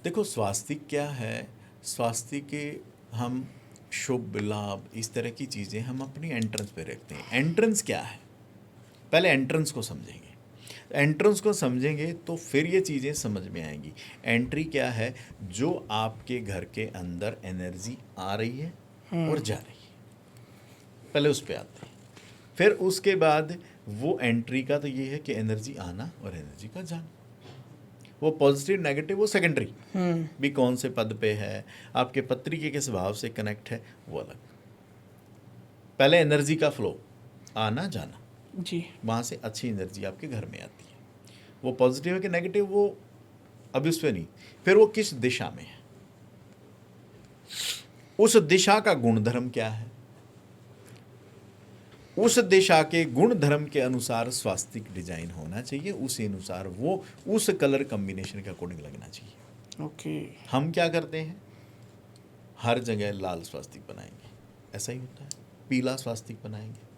देखो, स्वास्तिक क्या है? स्वास्तिक के हम शुभ लाभ इस तरह की चीज़ें हम अपनी एंट्रेंस पे रखते हैं। एंट्रेंस क्या है? पहले एंट्रेंस को समझेंगे। एंट्रेंस को समझेंगे तो फिर ये चीज़ें समझ में आएंगी। एंट्री क्या है? जो आपके घर के अंदर एनर्जी आ रही है और जा रही है, पहले उस पे आते हैं। फिर उसके बाद वो एंट्री का तो ये है कि एनर्जी आना और एनर्जी का जाना। वो पॉजिटिव नेगेटिव वो सेकेंडरी भी, कौन से पद पे है, आपके पत्री के किस भाव से कनेक्ट है, वो अलग। पहले एनर्जी का फ्लो, आना जाना, जी। वहाँ से अच्छी एनर्जी आपके घर में आती है। वो पॉजिटिव है कि नेगेटिव, वो अभी उस पर नहीं। फिर वो किस दिशा में है, उस दिशा का गुणधर्म क्या है, उस दिशा के गुण धर्म के अनुसार स्वास्तिक डिजाइन होना चाहिए, उसी अनुसार वो उस कलर कॉम्बिनेशन के अकॉर्डिंग लगना चाहिए। ओके। हम क्या करते हैं, हर जगह लाल स्वास्तिक बनाएंगे, ऐसा ही होता है, पीला स्वास्तिक बनाएंगे।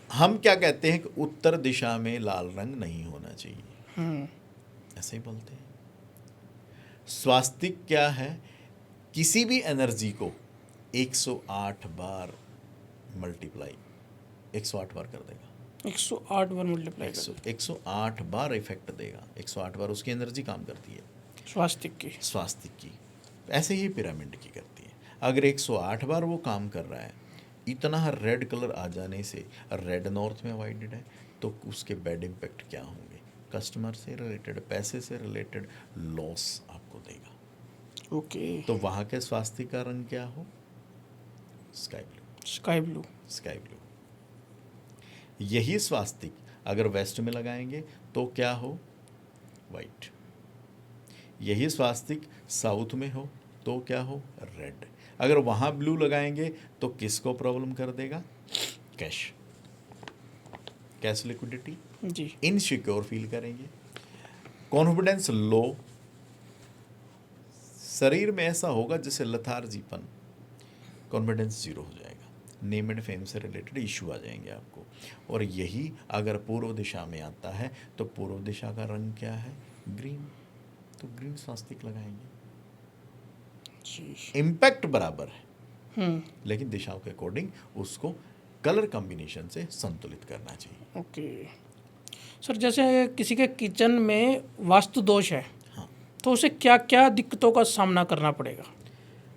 हम क्या कहते हैं कि उत्तर दिशा में लाल रंग नहीं होना चाहिए, ऐसे ही बोलते हैं। स्वास्तिक क्या है, किसी भी एनर्जी को 108 बार मल्टीप्लाई, 108 बार कर देगा, 108 बार मल्टीप्लाई कर 108 बार इफेक्ट देगा, 108 बार उसकी एनर्जी काम करती है स्वास्तिक की। स्वास्तिक की। ऐसे ही पिरामिड की करती है। अगर 108 बार वो काम कर रहा है, इतना रेड कलर आ जाने से, रेड नॉर्थ में अवॉइडेड है, तो उसके बैड इम्पैक्ट क्या होंगे, कस्टमर से रिलेटेड, पैसे से रिलेटेड लॉस आपको देगा। ओके। तो वहाँ के स्वास्तिक का रंग क्या हो, sky blue, sky blue. Sky blue. यही स्वास्तिक अगर वेस्ट में लगाएंगे तो क्या हो, वाइट। यही स्वास्तिक साउथ में हो तो क्या हो, रेड। अगर वहाँ ब्लू लगाएंगे तो किसको प्रॉब्लम कर देगा, कैश, कैश लिक्विडिटी, जी। इनसिक्योर फील करेंगे, कॉन्फिडेंस लो, शरीर में ऐसा होगा जैसे लथार्जीपन, कॉन्फिडेंस जीरो हो जाएगा, नेम एंड फेम से रिलेटेड इशू आ जाएंगे आपको। और यही अगर पूर्व दिशा में आता है तो पूर्व दिशा का रंग क्या है, ग्रीन, तो ग्रीन स्वास्तिक लगाएंगे। जी। इम्पैक्ट बराबर है, लेकिन दिशाओं के अकॉर्डिंग उसको कलर कॉम्बिनेशन से संतुलित करना चाहिए। ओके सर, जैसे किसी के किचन में वास्तु दोष है, हाँ, तो उसे क्या क्या दिक्कतों का सामना करना पड़ेगा?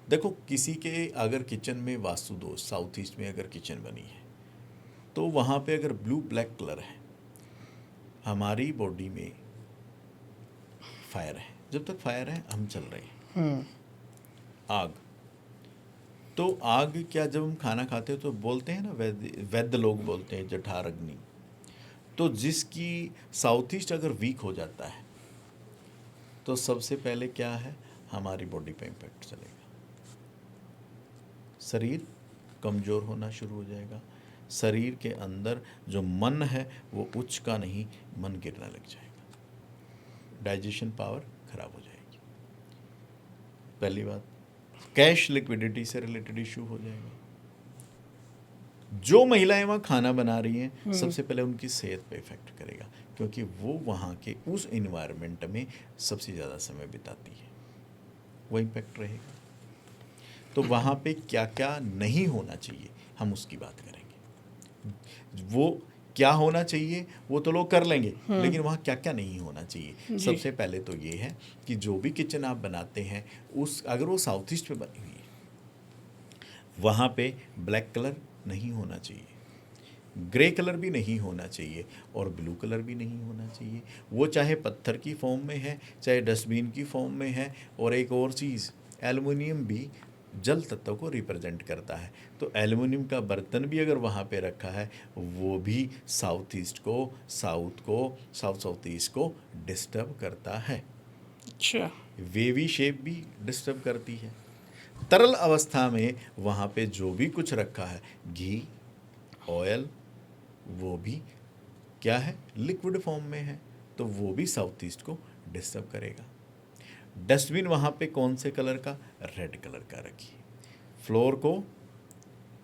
देखो, किसी के अगर किचन में वास्तु दोष, साउथ ईस्ट में अगर किचन बनी है तो वहाँ पे अगर ब्लू ब्लैक कलर है, हमारी बॉडी में फायर है, जब तक फायर है हम चल रहे हैं। आग, तो आग क्या, जब हम खाना खाते हैं तो बोलते हैं ना, वैद्य लोग बोलते हैं जठार अग्नि। तो जिसकी साउथ ईस्ट अगर वीक हो जाता है तो सबसे पहले क्या है, हमारी बॉडी पे इम्पैक्ट चलेगा, शरीर कमज़ोर होना शुरू हो जाएगा, शरीर के अंदर जो मन है वो उच्च का नहीं, मन गिरने लग जाएगा, डाइजेशन पावर खराब हो जाएगी। पहली बात, कैश लिक्विडिटी से रिलेटेड इशू हो जाएगा। जो महिलाएं वहाँ खाना बना रही हैं, सबसे पहले उनकी सेहत पे इफेक्ट करेगा, क्योंकि वो वहाँ के उस इन्वायरमेंट में सबसे ज़्यादा समय बिताती है, वो इम्पैक्ट रहेगा। तो वहाँ पे क्या क्या नहीं होना चाहिए, हम उसकी बात करेंगे। वो क्या होना चाहिए वो तो लोग कर लेंगे, लेकिन वहाँ क्या क्या नहीं होना चाहिए। सबसे पहले तो ये है कि जो भी किचन आप बनाते हैं, उस अगर वो साउथ ईस्ट में बनी हुई है, वहाँ पे ब्लैक कलर नहीं होना चाहिए, ग्रे कलर भी नहीं होना चाहिए, और ब्लू कलर भी नहीं होना चाहिए। वो चाहे पत्थर की फॉर्म में है, चाहे डस्टबिन की फॉर्म में है। और एक और चीज़, एल्युमिनियम भी जल तत्व को रिप्रेजेंट करता है, तो एल्युमिनियम का बर्तन भी अगर वहाँ पे रखा है, वो भी साउथ ईस्ट को, साउथ ईस्ट को डिस्टर्ब करता है। अच्छा। वेवी शेप भी डिस्टर्ब करती है। तरल अवस्था में वहाँ पे जो भी कुछ रखा है, घी, ऑयल, वो भी क्या है, लिक्विड फॉर्म में है, तो वो भी साउथ ईस्ट को डिस्टर्ब करेगा। डस्टबिन वहाँ पे कौन से कलर का, रेड कलर का रखिए। फ्लोर को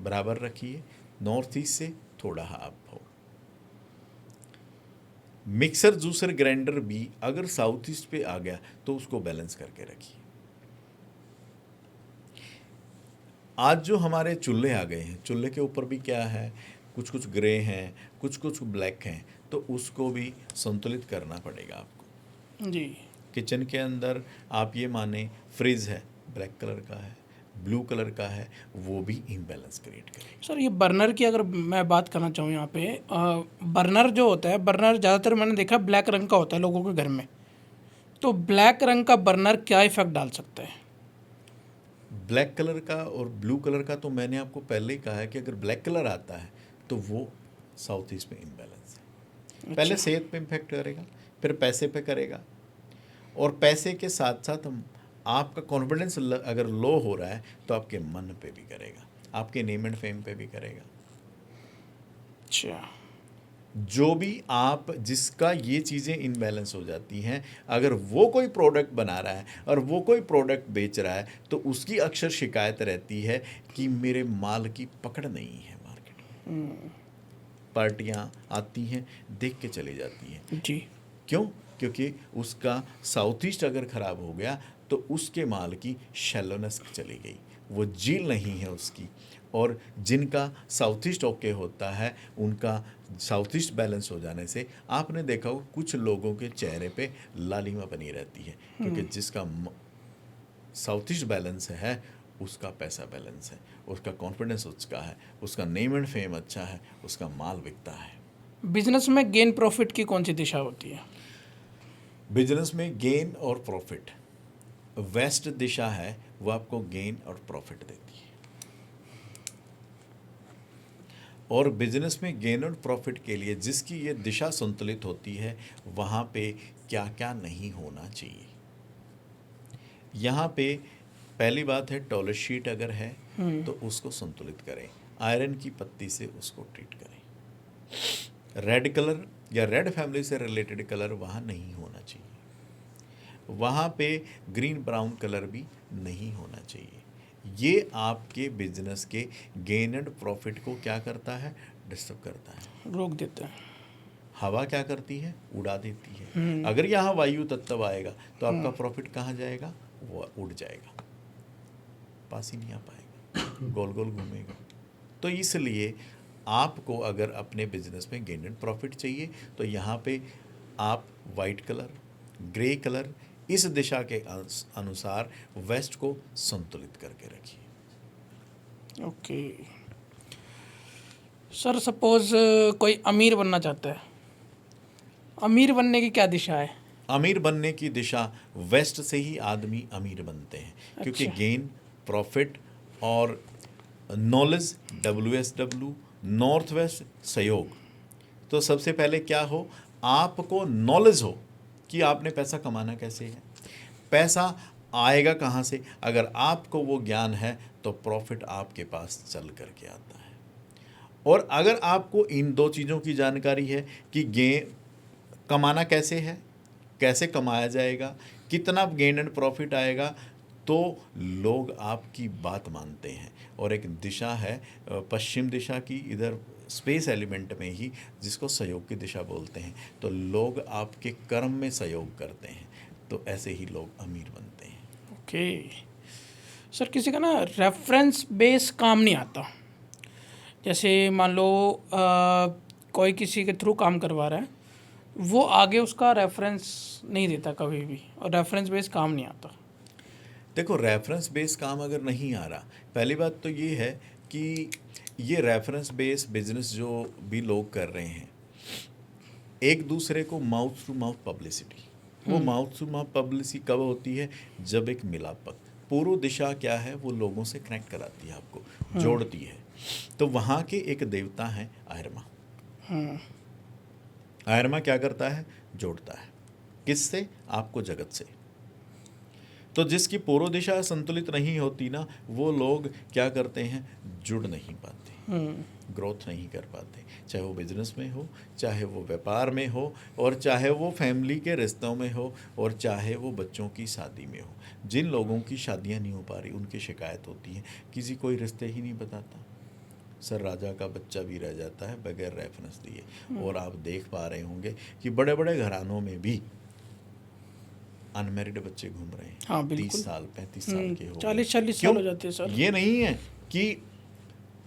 बराबर रखिए, नॉर्थ ईस्ट से थोड़ा अप हो। मिक्सर जूसर ग्राइंडर भी अगर साउथ ईस्ट पे आ गया तो उसको बैलेंस करके रखिए। आज जो हमारे चूल्हे आ गए हैं, चूल्हे के ऊपर भी क्या है, कुछ कुछ ग्रे हैं, कुछ कुछ ब्लैक हैं, तो उसको भी संतुलित करना पड़ेगा आपको। जी। किचन के अंदर आप ये माने फ्रिज है, ब्लैक कलर का है, ब्लू कलर का है वो भी इम्बैलेंस क्रिएट करेगा। सर ये बर्नर की अगर मैं बात करना चाहूँ यहाँ पे, बर्नर जो होता है, बर्नर ज़्यादातर मैंने देखा ब्लैक रंग का होता है लोगों के घर में, तो ब्लैक रंग का बर्नर क्या इफेक्ट डाल सकता है? ब्लैक कलर का और ब्लू कलर का तो मैंने आपको पहले ही कहा है कि अगर ब्लैक कलर आता है तो वो साउथ ईस्ट में इम्बैलेंस है। पहले सेहत पे इम्पेक्ट करेगा, फिर पैसे पे करेगा, और पैसे के साथ साथ हम आपका कॉन्फिडेंस अगर लो हो रहा है तो आपके मन पे भी करेगा, आपके नेम एंड फेम पे भी करेगा। अच्छा, जो भी आप जिसका ये चीज़ें इनबैलेंस हो जाती हैं, अगर वो कोई प्रोडक्ट बना रहा है और वो कोई प्रोडक्ट बेच रहा है तो उसकी अक्सर शिकायत रहती है कि मेरे माल की पकड़ नहीं है मार्केट में। पार्टियां आती हैं, देख के चली जाती हैं। जी। क्यों? क्योंकि उसका साउथ ईस्ट अगर ख़राब हो गया तो उसके माल की शैलोनेस चली गई, वो झील नहीं है उसकी। और जिनका साउथ ईस्ट ओके होता है उनका साउथ ईस्ट बैलेंस हो जाने से आपने देखा हो कुछ लोगों के चेहरे पे लालिमा बनी रहती है, क्योंकि जिसका साउथ ईस्ट बैलेंस है उसका पैसा बैलेंस है, उसका कॉन्फिडेंस उसका है, उसका नेम एंड फेम अच्छा है, उसका माल बिकता है। बिजनेस में गेन प्रॉफिट की कौन सी दिशा होती है? बिजनेस में गेन और प्रॉफिट, वेस्ट दिशा है वो आपको गेन और प्रॉफिट देती है। और बिजनेस में गेन और प्रॉफिट के लिए जिसकी ये दिशा संतुलित होती है वहाँ पे क्या क्या नहीं होना चाहिए। यहाँ पे पहली बात है, टॉयलेट शीट अगर है तो उसको संतुलित करें, आयरन की पत्ती से उसको ट्रीट करें। रेड कलर या रेड फैमिली से रिलेटेड कलर वहाँ नहीं होना चाहिए, वहाँ पे ग्रीन ब्राउन कलर भी नहीं होना चाहिए। ये आपके बिजनेस के गेन एंड प्रॉफिट को क्या करता है? डिस्टर्ब करता है, रोक देते हैं। हवा क्या करती है? उड़ा देती है। अगर यहाँ वायु तत्व आएगा तो आपका प्रॉफिट कहाँ जाएगा? वो उड़ जाएगा, पास ही नहीं आ पाएगा, गोल गोल घूमेगा। तो इसलिए आपको अगर अपने बिजनेस में गेन एंड प्रॉफिट चाहिए तो यहाँ पे आप वाइट कलर, ग्रे कलर, इस दिशा के अनुसार वेस्ट को संतुलित करके रखिए। ओके सर, सपोज कोई अमीर बनना चाहता है, अमीर बनने की क्या दिशा है? अमीर बनने की दिशा वेस्ट से ही आदमी अमीर बनते हैं, क्योंकि अच्छा। गेन, प्रॉफिट और नॉलेज, WSW, नॉर्थ वेस्ट सहयोग। तो सबसे पहले क्या हो, आपको नॉलेज हो कि आपने पैसा कमाना कैसे है, पैसा आएगा कहाँ से। अगर आपको वो ज्ञान है तो प्रॉफिट आपके पास चल करके आता है। और अगर आपको इन दो चीज़ों की जानकारी है कि कमाना कैसे है, कैसे कमाया जाएगा, कितना गेन एंड प्रॉफिट आएगा, तो लोग आपकी बात मानते हैं। और एक दिशा है पश्चिम दिशा की, इधर स्पेस एलिमेंट में ही, जिसको सहयोग की दिशा बोलते हैं। तो लोग आपके कर्म में सहयोग करते हैं, तो ऐसे ही लोग अमीर बनते हैं। ओके सर, किसी का ना रेफरेंस बेस काम नहीं आता। जैसे मान लो कोई किसी के थ्रू काम करवा रहा है, वो आगे उसका रेफरेंस नहीं देता कभी भी, और रेफरेंस बेस काम नहीं आता। देखो, रेफरेंस बेस काम अगर नहीं आ रहा, पहली बात तो ये है कि ये रेफरेंस बेस बिजनेस जो भी लोग कर रहे हैं, एक दूसरे को माउथ टू माउथ पब्लिसिटी, वो माउथ टू माउथ पब्लिसिटी कब होती है? जब एक मिलापक, पूर्व दिशा क्या है, वो लोगों से कनेक्ट कराती है, आपको जोड़ती है। तो वहाँ के एक देवता हैं आयरमा। आयरमा क्या करता है? जोड़ता है। किससे? आपको जगत से। तो जिसकी पूर्व दिशा संतुलित नहीं होती ना, वो लोग क्या करते हैं? जुड़ नहीं पाते, ग्रोथ नहीं कर पाते, चाहे वो बिजनेस में हो, चाहे वो व्यापार में हो, और चाहे वो फैमिली के रिश्तों में हो, और चाहे वो बच्चों की शादी में हो। जिन लोगों की शादियां नहीं हो पा रही, उनकी शिकायत होती है, किसी कोई रिश्ते ही नहीं बताता। सर, राजा का बच्चा भी रह जाता है बगैर रेफरेंस दिए। और आप देख पा रहे होंगे कि बड़े बड़े घरानों में भी अनमैरिड बच्चे घूम रहे हैं। हाँ, बिल्कुल। 30 साल 35 साल के हो गए। 40-40 क्यों? साल हो जाते हैं सर। ये नहीं है कि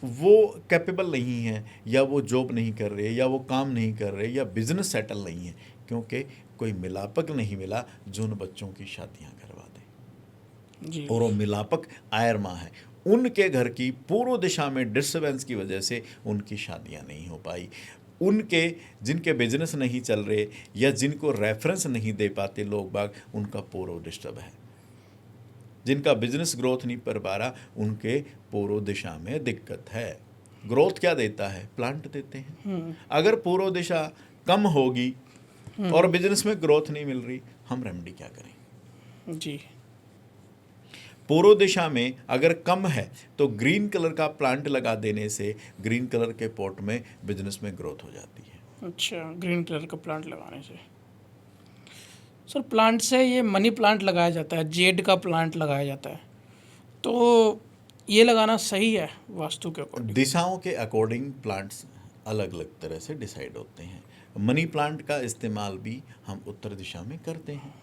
वो कैपेबल नहीं है, या वो जॉब नहीं कर रहे, या वो काम नहीं कर रहे, या बिजनेस सेटल नहीं है, क्योंकि कोई मिलापक नहीं मिला जो उन बच्चों की शादियां करवा दे। जी। और वो मिलापक आयरमा है। उनके घर की पूर्व दिशा में डिस्टर्बेंस की वजह से उनकी शादियां नहीं हो पाई। उनके जिनके बिजनेस नहीं चल रहे या जिनको रेफरेंस नहीं दे पाते लोग बाग, उनका पूर्व डिस्टर्ब है। जिनका बिजनेस ग्रोथ नहीं कर पा रहा, उनके पूर्व दिशा में दिक्कत है। ग्रोथ क्या देता है? प्लांट देते हैं। अगर पूर्व दिशा कम होगी और बिजनेस में ग्रोथ नहीं मिल रही, हम रेमेडी क्या करें? जी। पूर्व दिशा में अगर कम है तो ग्रीन कलर का प्लांट लगा देने से ग्रीन कलर के पॉट में बिजनेस में ग्रोथ हो जाती है। अच्छा, ग्रीन कलर का प्लांट लगाने से। सर, प्लांट से ये मनी प्लांट लगाया जाता है, जेड का प्लांट लगाया जाता है, तो ये लगाना सही है वास्तु के अकॉर्डिंग? दिशाओं के अकॉर्डिंग प्लांट्स अलग अलग तरह से डिसाइड होते हैं। मनी प्लांट का इस्तेमाल भी हम उत्तर दिशा में करते हैं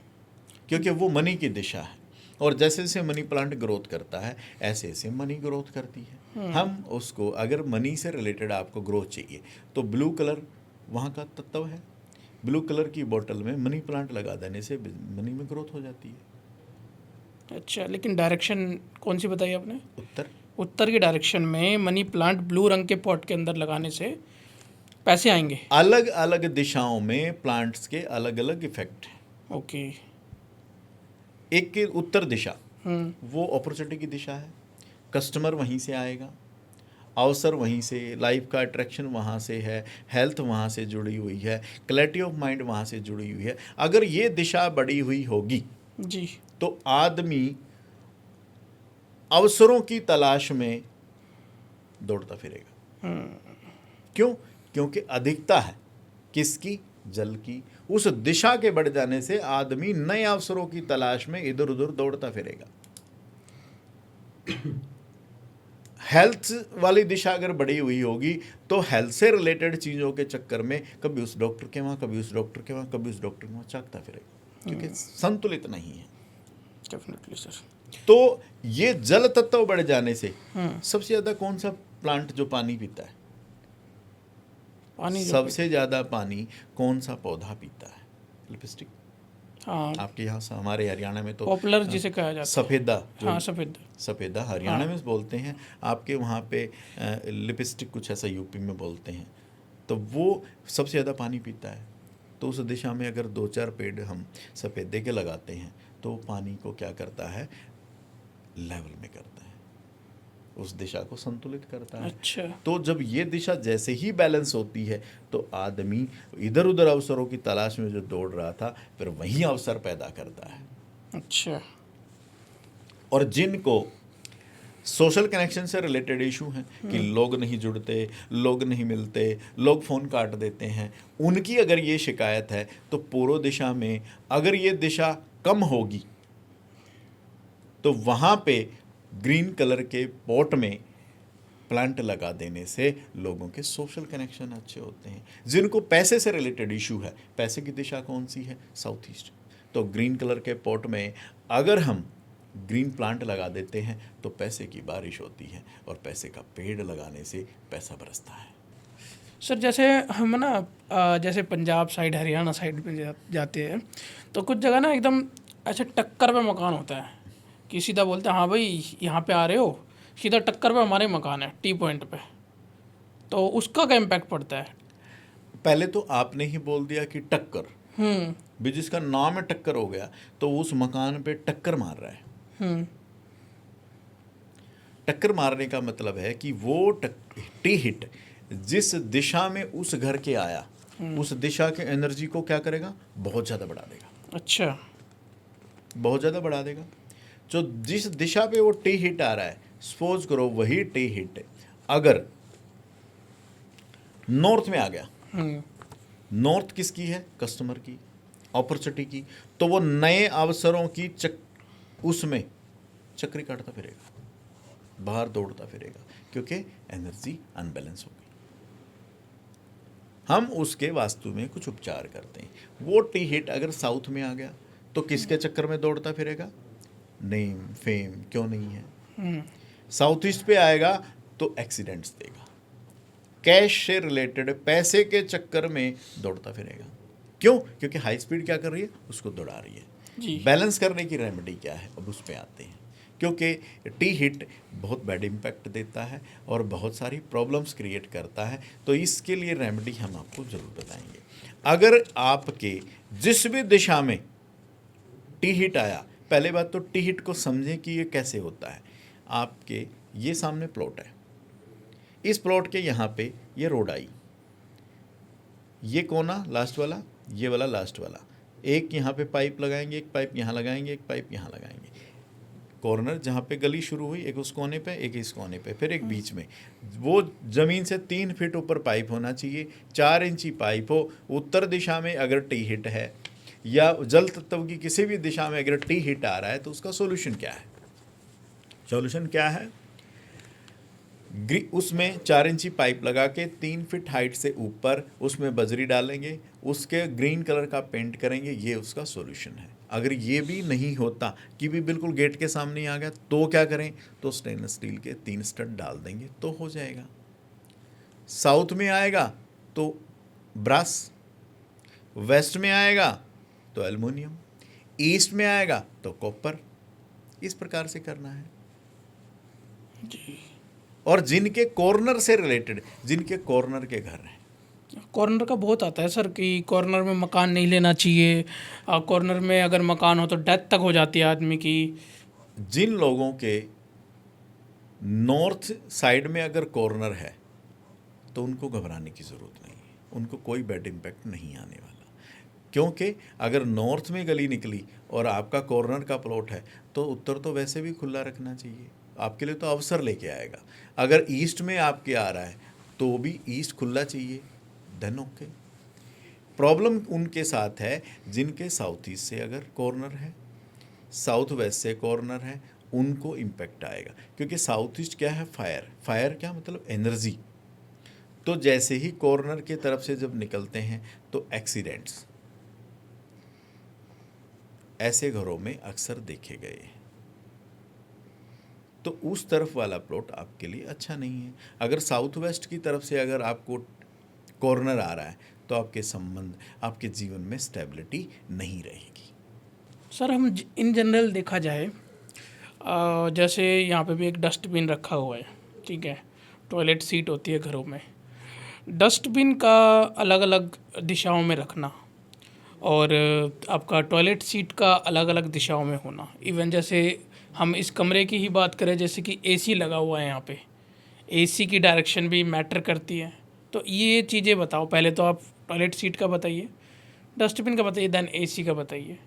क्योंकि वो मनी की दिशा है, और जैसे जैसे मनी प्लांट ग्रोथ करता है ऐसे ऐसे मनी ग्रोथ करती है। हम उसको, अगर मनी से रिलेटेड आपको ग्रोथ चाहिए तो ब्लू कलर वहाँ का तत्व है। ब्लू कलर की बोतल में मनी प्लांट लगा देने से मनी में ग्रोथ हो जाती है। अच्छा, लेकिन डायरेक्शन कौन सी बताई आपने? उत्तर। उत्तर की डायरेक्शन में मनी प्लांट ब्लू रंग के पॉट के अंदर लगाने से पैसे आएंगे? अलग अलग दिशाओं में प्लांट्स के अलग अलग इफेक्ट हैं। ओके। एक की उत्तर दिशा, वो अपॉर्चुनिटी की दिशा है। कस्टमर वहीं से आएगा, अवसर वहीं से, लाइफ का अट्रैक्शन वहाँ से है, हेल्थ वहाँ से जुड़ी हुई है, क्लैरिटी ऑफ माइंड वहाँ से जुड़ी हुई है। अगर ये दिशा बढ़ी हुई होगी जी। तो आदमी अवसरों की तलाश में दौड़ता फिरेगा। क्यों? क्योंकि अधिकता है किसकी? जल की। उस दिशा के बढ़ जाने से आदमी नए अवसरों की तलाश में इधर उधर दौड़ता फिरेगा। हेल्थ वाली दिशा अगर बढ़ी हुई होगी तो हेल्थ से रिलेटेड चीज़ों के चक्कर में कभी उस डॉक्टर के वहाँ, कभी उस डॉक्टर के वहाँ, कभी उस डॉक्टर के वहाँ चाकता फिरेगा, क्योंकि संतुलित नहीं है। Definitely sir. तो ये जल तत्व बढ़ जाने से सबसे ज़्यादा कौन सा प्लांट जो पानी पीता है? पानी सबसे ज़्यादा पानी कौन सा पौधा पीता है? लिपस्टिक। हाँ, आपके यहाँ हमारे हरियाणा में तो पॉपुलर जिसे कहा जाता है। सफ़ेदा। हाँ, सफ़ेद। सफ़ेदा हरियाणा में बोलते हैं, आपके वहाँ पे लिपस्टिक कुछ ऐसा यूपी में बोलते हैं। तो वो सबसे ज़्यादा पानी पीता है। तो उस दिशा में अगर 2-4 पेड़ हम सफ़ेदे के लगाते हैं तो पानी को क्या करता है? लेवल में करता है, उस दिशा को संतुलित करता है। अच्छा। तो जब ये दिशा जैसे ही बैलेंस होती है तो आदमी इधर उधर अवसरों की तलाश में जो दौड़ रहा था फिर वही अवसर पैदा करता है। अच्छा। और जिनको सोशल कनेक्शन से रिलेटेड इशू हैं कि लोग नहीं जुड़ते, लोग नहीं मिलते, लोग फ़ोन काट देते हैं, उनकी अगर ये शिकायत है तो पूर्व दिशा में अगर ये दिशा कम होगी तो वहाँ पे ग्रीन कलर के पॉट में प्लांट लगा देने से लोगों के सोशल कनेक्शन अच्छे होते हैं। जिनको पैसे से रिलेटेड इशू है, पैसे की दिशा कौन सी है? South east. तो ग्रीन कलर के पॉट में अगर हम ग्रीन प्लांट लगा देते हैं तो पैसे की बारिश होती है, और पैसे का पेड़ लगाने से पैसा बरसता है। सर, जैसे हम ना जैसे पंजाब साइड, हरियाणा साइड में जाते हैं तो कुछ जगह ना एकदम ऐसे टक्कर पे मकान होता है कि सीधा बोलते हैं हाँ भाई यहाँ पे आ रहे हो, सीधा टक्कर पे हमारे मकान है, टी पॉइंट पे, तो उसका क्या इम्पैक्ट पड़ता है? पहले तो आपने ही बोल दिया कि टक्कर, भी जिसका नाम है टक्कर हो गया तो उस मकान पे टक्कर मार रहा है। टक्कर मारने का मतलब है कि वो टी हिट जिस दिशा में उस घर के आया, उस दिशा के एनर्जी को क्या करेगा? बहुत ज़्यादा बढ़ा देगा। अच्छा। बहुत ज़्यादा बढ़ा देगा। जो जिस दिशा पे वो टी हिट आ रहा है, सपोज करो वही टी हिट अगर नॉर्थ में आ गया, नॉर्थ किसकी है? कस्टमर की, अपॉर्चुनिटी की, तो वो नए अवसरों की उसमें चक्री काटता फिरेगा, बाहर दौड़ता फिरेगा, क्योंकि एनर्जी अनबैलेंस हो गई। हम उसके वास्तु में कुछ उपचार करते हैं। वो टी हिट अगर साउथ में आ गया तो किसके चक्कर में दौड़ता फिरेगा? नेम फेम क्यों नहीं है। साउथ ईस्ट पे आएगा तो एक्सीडेंट्स देगा, कैश से रिलेटेड पैसे के चक्कर में दौड़ता फिरेगा। क्यों? क्योंकि हाई स्पीड क्या कर रही है? उसको दौड़ा रही है। बैलेंस करने की रेमेडी क्या है? अब उस पे आते हैं। क्योंकि टी हिट बहुत बैड इम्पैक्ट देता है और बहुत सारी प्रॉब्लम्स क्रिएट करता है। तो इसके लिए रेमेडी हम आपको ज़रूर बताएंगे। अगर आपके जिस भी दिशा में टी हिट आया, पहले बात तो टी हिट को समझें कि ये कैसे होता है। आपके ये सामने प्लॉट है, इस प्लॉट के यहाँ पे ये रोड आई, ये कोना लास्ट वाला, ये वाला लास्ट वाला, एक यहाँ पे पाइप लगाएंगे, एक पाइप यहाँ लगाएंगे, एक पाइप यहाँ लगाएंगे। कॉर्नर जहाँ पे गली शुरू हुई, एक उस कोने पे, एक इस कोने पे, फिर एक बीच में। वो ज़मीन से 3 फीट ऊपर पाइप होना चाहिए, 4 इंची पाइप हो। उत्तर दिशा में अगर टी हिट है या जल तत्व की किसी भी दिशा में अगर टी हिट आ रहा है तो उसका सोल्यूशन क्या है? सॉल्यूशन क्या है? उसमें 4 इंची पाइप लगा के 3 फीट हाइट से ऊपर उसमें बजरी डालेंगे, उसके ग्रीन कलर का पेंट करेंगे, ये उसका सॉल्यूशन है। अगर ये भी नहीं होता कि भी बिल्कुल गेट के सामने ही आ गया तो क्या करें? तो स्टेनलेस स्टील के 3 स्टड डाल देंगे तो हो जाएगा। साउथ में आएगा तो ब्रास, वेस्ट में आएगा तो एल्युमिनियम, ईस्ट में आएगा तो कॉपर। इस प्रकार से करना है। जी। और जिनके कॉर्नर से रिलेटेड, जिनके कॉर्नर के घर हैं, कॉर्नर का बहुत आता है सर कि कॉर्नर में मकान नहीं लेना चाहिए, कॉर्नर में अगर मकान हो तो डेथ तक हो जाती है आदमी की। जिन लोगों के नॉर्थ साइड में अगर कॉर्नर है तो उनको घबराने की ज़रूरत नहीं है, उनको कोई बैड इम्पैक्ट नहीं आने वाला। क्योंकि अगर नॉर्थ में गली निकली और आपका कॉर्नर का प्लॉट है तो उत्तर तो वैसे भी खुला रखना चाहिए, आपके लिए तो अवसर लेके आएगा। अगर ईस्ट में आपके आ रहा है तो भी ईस्ट खुला चाहिए, देन ओके। प्रॉब्लम उनके साथ है जिनके साउथ ईस्ट से अगर कॉर्नर है, साउथ वेस्ट से कॉर्नर है, उनको इम्पैक्ट आएगा। क्योंकि साउथ ईस्ट क्या है? फायर। फायर क्या मतलब? एनर्जी। तो जैसे ही कॉर्नर के तरफ से जब निकलते हैं तो एक्सीडेंट्स ऐसे घरों में अक्सर देखे गए हैं। तो उस तरफ वाला प्लॉट आपके लिए अच्छा नहीं है। अगर साउथ वेस्ट की तरफ से अगर आपको कॉर्नर आ रहा है तो आपके संबंध, आपके जीवन में स्टेबिलिटी नहीं रहेगी। सर हम इन जनरल देखा जाए, जैसे यहाँ पे भी एक डस्टबिन रखा हुआ है, ठीक है, टॉयलेट सीट होती है घरों में। डस्टबिन का अलग अलग दिशाओं में रखना और आपका टॉयलेट सीट का अलग अलग दिशाओं में होना। इवन जैसे हम इस कमरे की ही बात करें, जैसे कि एसी लगा हुआ है यहाँ पे, एसी की डायरेक्शन भी मैटर करती है। तो ये चीज़ें बताओ, पहले तो आप टॉयलेट सीट का बताइए, डस्टबिन का बताइए, देन एसी का बताइए।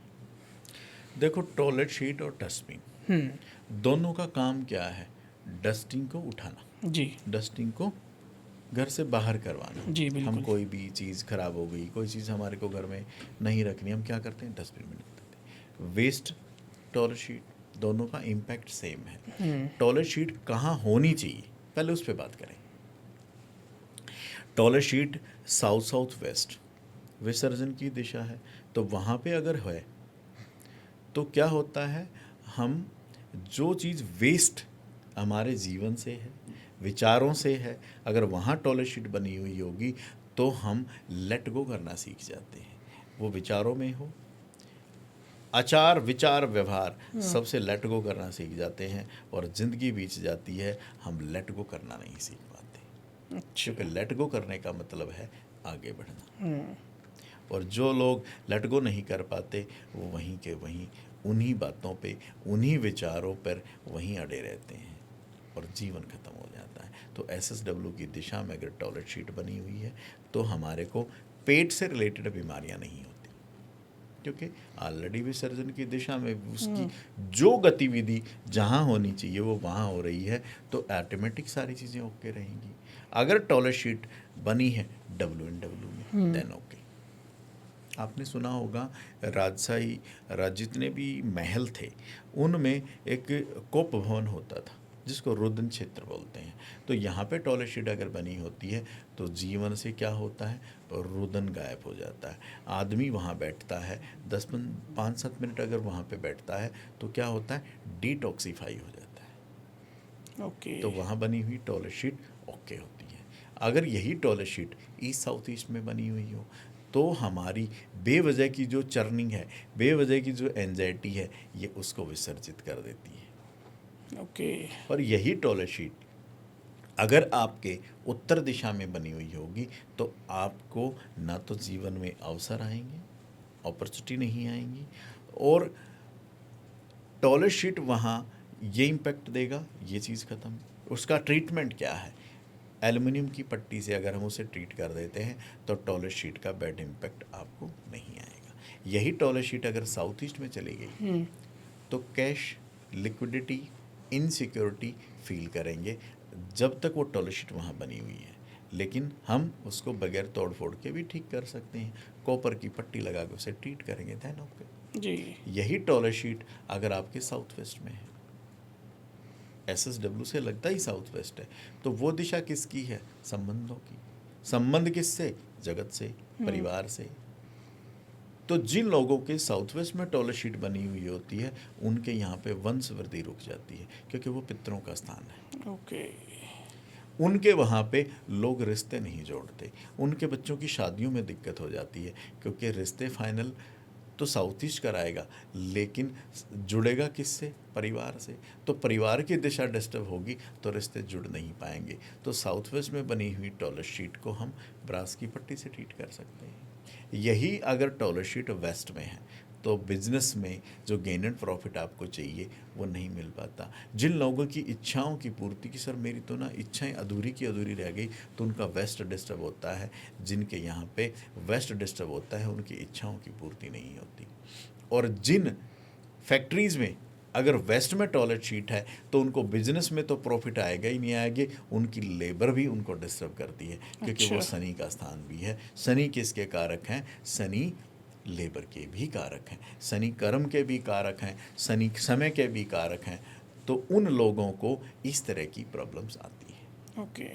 देखो, टॉयलेट शीट और डस्टबिन दोनों का काम क्या है? डस्टिंग को उठाना, जी डस्टिंग को घर से बाहर करवाना। जी हम बिल्कुल। कोई भी चीज़ खराब हो गई, कोई चीज़ हमारे को घर में नहीं रखनी, हम क्या करते हैं? डस्टबिन में रख देते हैं। वेस्ट, टॉयलेट शीट, दोनों का इम्पैक्ट सेम है। टॉयलेट शीट कहाँ होनी चाहिए, पहले उस पर बात करें। Toilet sheet south south west विसर्जन की दिशा है, तो वहाँ पे अगर है तो क्या होता है, हम जो चीज़ वेस्ट हमारे जीवन से है, विचारों से है, अगर वहाँ टॉयलेट शीट बनी हुई होगी तो हम लेट गो करना सीख जाते हैं। वो विचारों में हो, आचार विचार व्यवहार सबसे लेट गो करना सीख जाते हैं और ज़िंदगी बीत जाती है, हम लेट गो करना नहीं सीख पाते। क्योंकि लेट गो करने का मतलब है आगे बढ़ना। और जो लोग लेट गो नहीं कर पाते वो वहीं के वहीं उन्हीं बातों पे, उन्हीं विचारों पर वहीं अड़े रहते हैं और जीवन खत्म हो जाता है। तो एसएसडब्ल्यू की दिशा में अगर टॉयलेट शीट बनी हुई है तो हमारे को पेट से रिलेटेड बीमारियां नहीं होती, क्योंकि ऑलरेडी विसर्जन की दिशा में उसकी जो गतिविधि जहाँ होनी चाहिए वो वहाँ हो रही है, तो ऑटोमेटिक सारी चीज़ें ओके रहेंगी। अगर टॉयलेट शीट बनी है WNW में, देन ओके। आपने सुना होगा राजशाही जितने भी महल थे उनमें एक कोप भवन होता था जिसको रुदन क्षेत्र बोलते हैं। तो यहाँ पे टॉयलेट शीट अगर बनी होती है तो जीवन से क्या होता है? रुदन गायब हो जाता है। आदमी वहाँ बैठता है 5-7 मिनट अगर वहाँ पे बैठता है तो क्या होता है? डिटॉक्सीफाई हो जाता है। ओके। तो वहाँ बनी हुई टॉयलेट शीट ओके होती है। अगर यही toilet sheet east south east में बनी हुई हो तो हमारी बेवजह की जो चर्निंग है, बेवजह की जो एंजाइटी है, ये उसको विसर्जित कर देती है। ओके। और यही टॉयलेट शीट अगर आपके उत्तर दिशा में बनी हुई होगी तो आपको ना तो जीवन में अवसर आएंगे, अपॉर्चुनिटी नहीं आएंगी, और टॉयलेट शीट वहाँ ये इम्पैक्ट देगा, ये चीज़ ख़त्म। उसका ट्रीटमेंट क्या है? एल्युमिनियम की पट्टी से अगर हम उसे ट्रीट कर देते हैं तो टॉयलेट शीट का बैड इम्पैक्ट आपको नहीं आएगा। यही टॉयलेट शीट अगर साउथ ईस्ट में चली गई तो कैश, लिक्विडिटी, इनसिक्योरिटी फील करेंगे जब तक वो टॉयलेट शीट वहाँ बनी हुई है। लेकिन हम उसको बगैर तोड़ फोड़ के भी ठीक कर सकते हैं, कॉपर की पट्टी लगा के उसे ट्रीट करेंगे, दैन ओके। जी। यही टॉयलेट शीट अगर आपके साउथ वेस्ट में है, SSW से लगता ही साउथ वेस्ट है, तो वो दिशा किसकी है? संबंधों की। संबंध किससे? जगत से, परिवार से। तो जिन लोगों के साउथ वेस्ट में टॉयलेट शीट बनी हुई होती है उनके यहाँ पे वंश वृद्धि रुक जाती है, क्योंकि वो पितरों का स्थान है। ओके। उनके वहाँ पे लोग रिश्ते नहीं जोड़ते, उनके बच्चों की शादियों में दिक्कत हो जाती है, क्योंकि रिश्ते फाइनल तो साउथ ईस्ट कराएगा लेकिन जुड़ेगा किससे? परिवार से। तो परिवार की दिशा डिस्टर्ब होगी तो रिश्ते जुड़ नहीं पाएंगे। तो साउथ वेस्ट में बनी हुई टॉयलेट शीट को हम ब्रास की पट्टी से ट्रीट कर सकते हैं। यही अगर टॉयलेट शीट वेस्ट में है तो बिजनेस में जो गेन एंड प्रॉफिट आपको चाहिए वो नहीं मिल पाता। जिन लोगों की इच्छाओं की पूर्ति की, सर मेरी तो ना इच्छाएं अधूरी की अधूरी रह गई, तो उनका वेस्ट डिस्टर्ब होता है। जिनके यहाँ पे वेस्ट डिस्टर्ब होता है उनकी इच्छाओं की पूर्ति नहीं होती। और जिन फैक्ट्रीज़ में अगर वेस्ट में टॉयलेट शीट है तो उनको बिजनेस में तो प्रॉफिट आएगा ही नहीं आएगी, उनकी लेबर भी उनको डिस्टर्ब करती है, क्योंकि वो अच्छा। शनि का स्थान भी है। शनि किसके कारक हैं? शनि लेबर के भी कारक हैं, शनि कर्म के भी कारक हैं, शनि समय के भी कारक हैं। तो उन लोगों को इस तरह की प्रॉब्लम्स आती है। ओके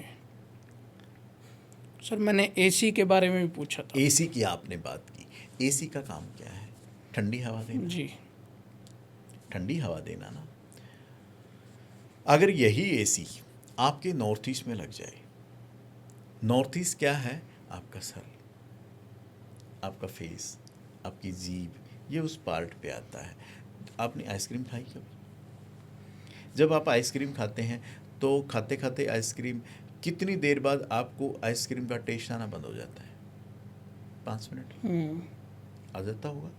सर, मैंने एसी के बारे में भी पूछा था। एसी की आपने बात की, एसी का काम क्या है? ठंडी हवा देना। जी। ठंडी हवा देना ना। अगर यही एसी आपके नॉर्थ ईस्ट में लग जाए, नॉर्थ ईस्ट क्या है? आपका सर, आपका फेस, आपकी जीभ, ये उस पार्ट पे आता है। आपने आइसक्रीम खाई कभी? जब आप आइसक्रीम खाते हैं तो खाते खाते आइसक्रीम कितनी देर बाद आपको आइसक्रीम का टेस्ट आना बंद हो जाता है? 5 मिनट आ जाता होगा।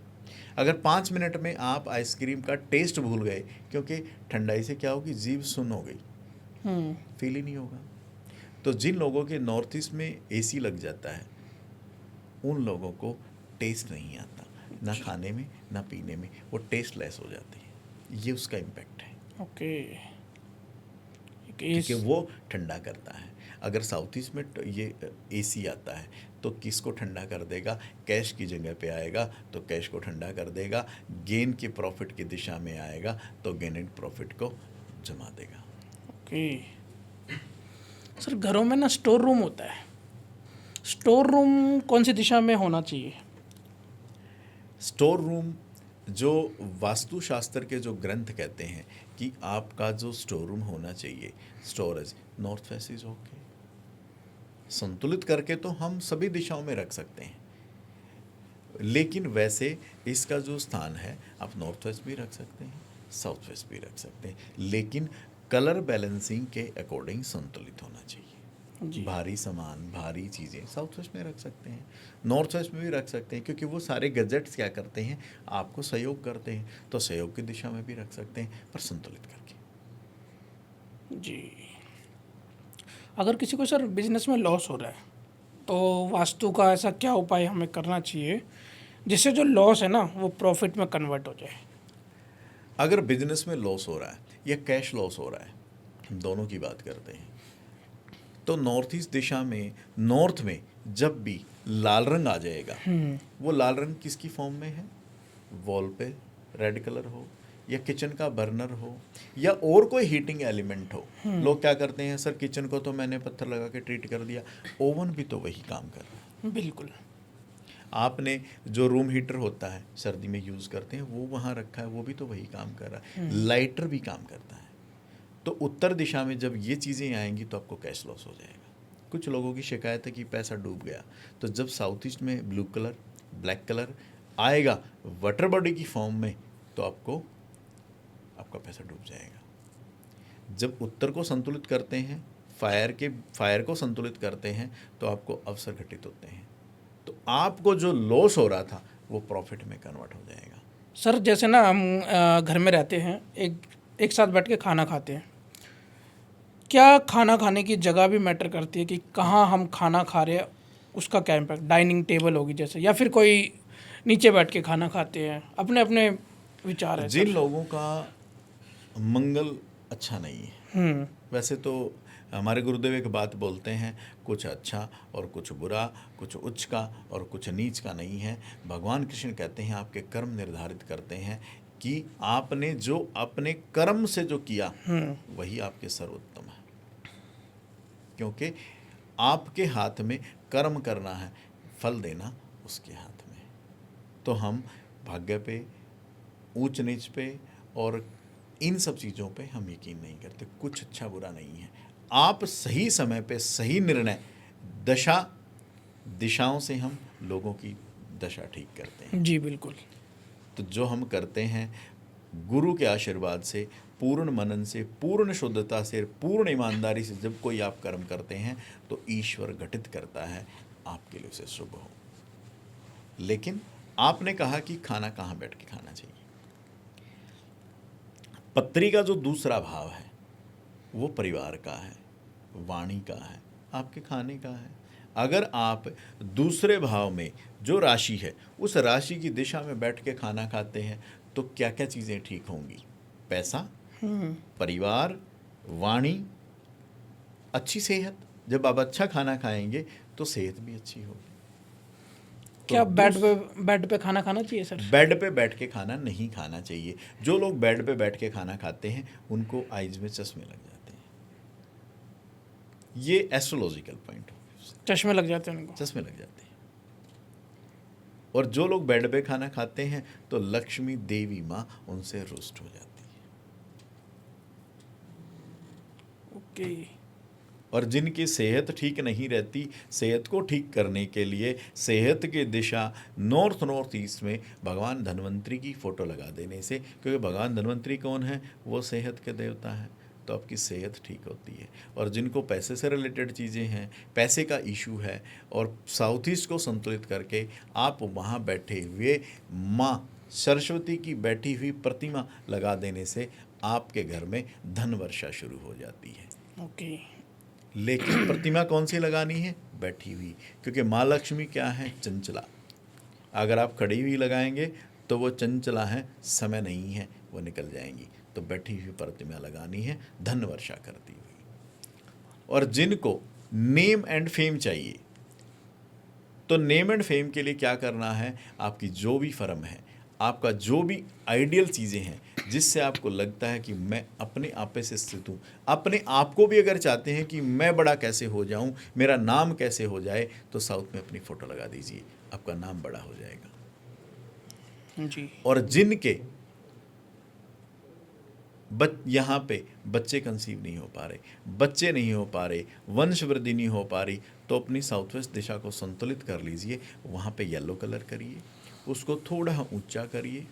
अगर 5 मिनट में आप आइसक्रीम का टेस्ट भूल गए, क्योंकि ठंडाई से क्या होगी? जीभ सुन्न हो गई, फील ही नहीं होगा। तो जिन लोगों के नॉर्थ ईस्ट में एसी लग जाता है उन लोगों को टेस्ट नहीं आता, ना खाने में ना पीने में, वो टेस्ट लेस हो जाते हैं। ये उसका इम्पैक्ट है। ओके। क्योंकि वो ठंडा करता है। अगर साउथ ईस्ट में ये एसी आता है तो किसको ठंडा कर देगा? कैश की जगह पे आएगा तो कैश को ठंडा कर देगा, गेन के प्रॉफिट की दिशा में आएगा तो गेन एंड प्रॉफिट को जमा देगा। ओके सर, घरों में ना स्टोर रूम होता है, स्टोर रूम कौन सी दिशा में होना चाहिए? स्टोर रूम, जो वास्तुशास्त्र के जो ग्रंथ कहते हैं कि आपका जो स्टोर रूम होना चाहिए, storage, north west is okay. संतुलित करके तो हम सभी दिशाओं में रख सकते हैं, लेकिन वैसे इसका जो स्थान है आप नॉर्थ वेस्ट भी रख सकते हैं, साउथ वेस्ट भी रख सकते हैं, लेकिन कलर बैलेंसिंग के अकॉर्डिंग संतुलित होना चाहिए। जी। भारी सामान, भारी चीज़ें साउथ वेस्ट में रख सकते हैं, नॉर्थ वेस्ट में भी रख सकते हैं, क्योंकि वो सारे गैजेट्स क्या करते हैं? आपको सहयोग करते हैं। तो सहयोग की दिशा में भी रख सकते हैं, पर संतुलित करके। जी। अगर किसी को सर बिजनेस में लॉस हो रहा है तो वास्तु का ऐसा क्या उपाय हमें करना चाहिए जिससे जो लॉस है ना वो प्रॉफिट में कन्वर्ट हो जाए? अगर बिजनेस में लॉस हो रहा है या कैश लॉस हो रहा है, हम दोनों की बात करते हैं, तो नॉर्थ ईस्ट दिशा में, नॉर्थ में जब भी लाल रंग आ जाएगा, वो लाल रंग किसकी फॉर्म में है? वॉल पे रेड कलर हो, या किचन का बर्नर हो, या और कोई हीटिंग एलिमेंट हो। लोग क्या करते हैं? सर किचन को तो मैंने पत्थर लगा के ट्रीट कर दिया, ओवन भी तो वही काम कर रहा है। बिल्कुल। आपने जो रूम हीटर होता है सर्दी में यूज़ करते हैं वो वहाँ रखा है, वो भी तो वही काम कर रहा है। लाइटर भी काम करता है। तो उत्तर दिशा में जब ये चीज़ें आएंगी तो आपको कैश लॉस हो जाएगा। कुछ लोगों की शिकायत है कि पैसा डूब गया, तो जब साउथ ईस्ट में ब्लू कलर, ब्लैक कलर आएगा वाटर बॉडी की फॉर्म में, तो आपका पैसा डूब जाएगा। जब उत्तर को संतुलित करते हैं, फायर को संतुलित करते हैं, तो आपको अवसर घटित होते हैं। तो आपको जो लॉस हो रहा था वो प्रॉफिट में कन्वर्ट हो जाएगा। सर जैसे ना हम घर में रहते हैं, एक साथ बैठ के खाना खाते हैं, क्या खाना खाने की जगह भी मैटर करती है कि कहाँ हम खाना खा रहे हैं, उसका क्या इम्पैक्ट? डाइनिंग टेबल होगी जैसे, या फिर कोई नीचे बैठ के खाना खाते हैं, अपने अपने विचार है जिन सर। लोगों का मंगल अच्छा नहीं है, वैसे तो हमारे गुरुदेव एक बात बोलते हैं, कुछ अच्छा और कुछ बुरा, कुछ उच्च का और कुछ नीच का नहीं है। भगवान कृष्ण कहते हैं आपके कर्म निर्धारित करते हैं कि आपने जो अपने कर्म से जो किया वही आपके सर्वोत्तम है, क्योंकि आपके हाथ में कर्म करना है, फल देना उसके हाथ में। तो हम भाग्य पे, ऊंच नीच पे और इन सब चीज़ों पे हम यकीन नहीं करते। कुछ अच्छा बुरा नहीं है। आप सही समय पे सही निर्णय, दिशाओं से हम लोगों की दशा ठीक करते हैं। जी बिल्कुल। तो जो हम करते हैं गुरु के आशीर्वाद से, पूर्ण मनन से, पूर्ण शुद्धता से, पूर्ण ईमानदारी से जब कोई आप कर्म करते हैं तो ईश्वर घटित करता है आपके लिए उसे शुभ हो। लेकिन आपने कहा कि खाना कहाँ बैठ के खाना चाहिए। पत्री का जो दूसरा भाव है वो परिवार का है, वाणी का है, आपके खाने का है। अगर आप दूसरे भाव में जो राशि है उस राशि की दिशा में बैठ के खाना खाते हैं तो क्या क्या चीज़ें ठीक होंगी? पैसा, परिवार, वाणी, अच्छी सेहत। जब आप अच्छा खाना खाएंगे तो सेहत भी अच्छी होगी। क्या बेड पे खाना खाना चाहिए सर? बेड पे बैठ के खाना नहीं खाना चाहिए। जो लोग बेड पे बैठ के खाना खाते हैं उनको आइज में चश्मे लग जाते हैं। ये एस्ट्रोलॉजिकल पॉइंट हो गया, चश्मे लग जाते हैं उनको। चश्मे लग जाते हैं। और जो लोग बेड पे खाना खाते हैं तो लक्ष्मी देवी माँ उनसे रुष्ट हो जाती है। ओके। और जिनकी सेहत ठीक नहीं रहती, सेहत को ठीक करने के लिए सेहत की दिशा नॉर्थ ईस्ट में भगवान धन्वंतरी की फ़ोटो लगा देने से, क्योंकि भगवान धन्वंतरी कौन है? वो सेहत के देवता हैं, तो आपकी सेहत ठीक होती है। और जिनको पैसे से रिलेटेड चीज़ें हैं, पैसे का इशू है, और साउथ ईस्ट को संतुलित करके आप वहाँ बैठे हुए माँ सरस्वती की बैठी हुई प्रतिमा लगा देने से आपके घर में धन वर्षा शुरू हो जाती है। ओके। लेकिन प्रतिमा कौन सी लगानी है? बैठी हुई, क्योंकि माँ लक्ष्मी क्या है? चंचला। अगर आप खड़ी हुई लगाएंगे तो वो चंचला है, समय नहीं है, वो निकल जाएंगी। तो बैठी हुई प्रतिमा लगानी है, धन वर्षा करती हुई। और जिनको नेम एंड फेम चाहिए, तो नेम एंड फेम के लिए क्या करना है? आपकी जो भी फर्म है, आपका जो भी आइडियल चीज़ें हैं जिससे आपको लगता है कि मैं अपने आप पे से स्थित हूँ, अपने आप को भी अगर चाहते हैं कि मैं बड़ा कैसे हो जाऊँ, मेरा नाम कैसे हो जाए, तो साउथ में अपनी फ़ोटो लगा दीजिए, आपका नाम बड़ा हो जाएगा। जी। और जिनके यहाँ पे बच्चे कंसीव नहीं हो पा रहे, बच्चे नहीं हो पा रहे, वंश वृद्धि नहीं हो पा रही, तो अपनी साउथ वेस्ट दिशा को संतुलित कर लीजिए। वहाँ पे येलो कलर करिए, उसको थोड़ा ऊंचा करिए,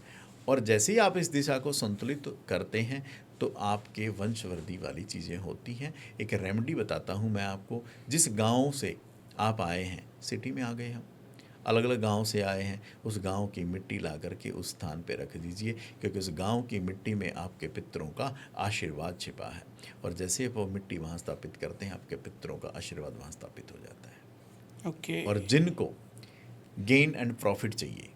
और जैसे ही आप इस दिशा को संतुलित करते हैं तो आपके वंश वृद्धि वाली चीज़ें होती हैं। एक रेमेडी बताता हूँ मैं आपको। जिस गांव से आप आए हैं, सिटी में आ गए हम, अलग अलग गांव से आए हैं, उस गांव की मिट्टी ला करके उस स्थान पे रख दीजिए, क्योंकि उस गांव की मिट्टी में आपके पितरों का आशीर्वाद छिपा है। और जैसे वो मिट्टी वहाँ स्थापित करते हैं, आपके पितरों का आशीर्वाद वहाँ स्थापित हो जाता है। ओके। और जिनको गेन एंड प्रॉफिट चाहिए,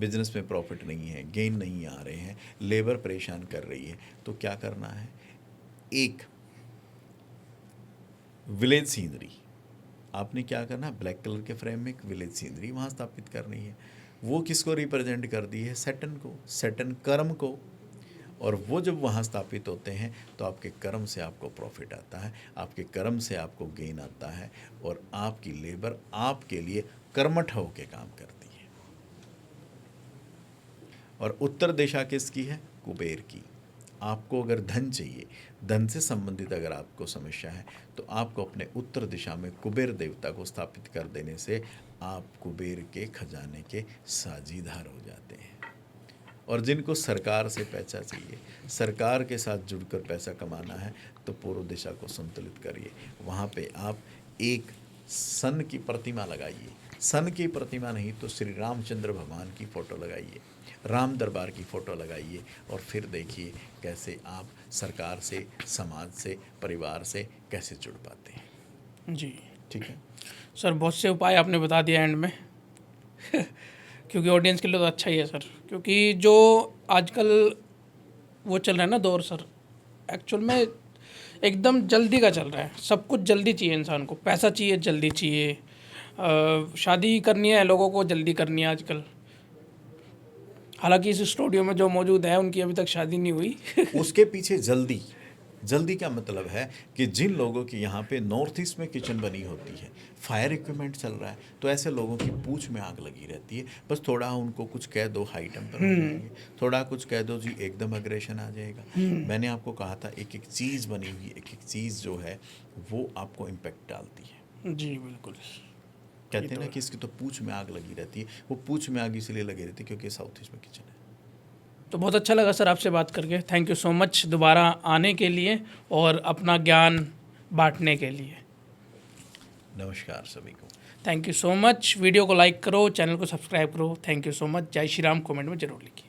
बिजनेस में प्रॉफिट नहीं है, गेन नहीं आ रहे हैं, लेबर परेशान कर रही है, तो क्या करना है? एक विलेज सीनरी, आपने क्या करना है? ब्लैक कलर के फ्रेम में एक विलेज सीनरी वहाँ स्थापित करनी है। वो किसको रिप्रेजेंट कर दी है? सैटर्न को, सैटर्न कर्म को। और वो जब वहाँ स्थापित होते हैं तो आपके कर्म से आपको प्रॉफिट आता है, आपके कर्म से आपको गेन आता है, और आपकी लेबर आपके लिए कर्मठ होकर काम करती है। और उत्तर दिशा किसकी है? कुबेर की। आपको अगर धन चाहिए, धन से संबंधित अगर आपको समस्या है, तो आपको अपने उत्तर दिशा में कुबेर देवता को स्थापित कर देने से आप कुबेर के खजाने के साझीदार हो जाते हैं। और जिनको सरकार से पैसा चाहिए, सरकार के साथ जुड़कर पैसा कमाना है, तो पूर्व दिशा को संतुलित करिए। वहाँ पे आप एक सन की प्रतिमा लगाइए, सन की प्रतिमा नहीं तो श्री रामचंद्र भगवान की फ़ोटो लगाइए, राम दरबार की फ़ोटो लगाइए, और फिर देखिए कैसे आप सरकार से, समाज से, परिवार से कैसे जुड़ पाते हैं। जी ठीक है सर, बहुत से उपाय आपने बता दिया एंड में क्योंकि ऑडियंस के लिए तो अच्छा ही है सर, क्योंकि जो आजकल वो चल रहा है ना दौर सर, एक्चुअल में एकदम जल्दी का चल रहा है, सब कुछ जल्दी चाहिए इंसान को, पैसा चाहिए, जल्दी चाहिए, शादी करनी है लोगों को जल्दी करनी है आजकल। हालांकि इस स्टूडियो में जो मौजूद है उनकी अभी तक शादी नहीं हुई उसके पीछे जल्दी, जल्दी का मतलब है कि जिन लोगों की यहाँ पे नॉर्थ ईस्ट में किचन बनी होती है, फायर इक्विपमेंट चल रहा है, तो ऐसे लोगों की पूंछ में आग लगी रहती है। बस थोड़ा उनको कुछ कह दो, हाई टेम्पर हो जाएंगे, थोड़ा कुछ कह दो जी, एकदम अग्रेशन आ जाएगा। मैंने आपको कहा था एक एक चीज़ बनी हुई, एक एक चीज़ जो है वो आपको इम्पेक्ट डालती है। जी बिल्कुल। कहते हैं ना कि इसकी तो पूंछ में आग लगी रहती है, वो पूंछ में आग इसलिए लगी रहती है क्योंकि साउथ ईस्ट में किचन है। तो बहुत अच्छा लगा सर आपसे बात करके, थैंक यू सो मच दोबारा आने के लिए और अपना ज्ञान बांटने के लिए। नमस्कार सभी को। Thank you so much. Video को लाइक करो, चैनल को सब्सक्राइब करो। Thank you so much. जय श्री राम कमेंट में जरूर लिखिए।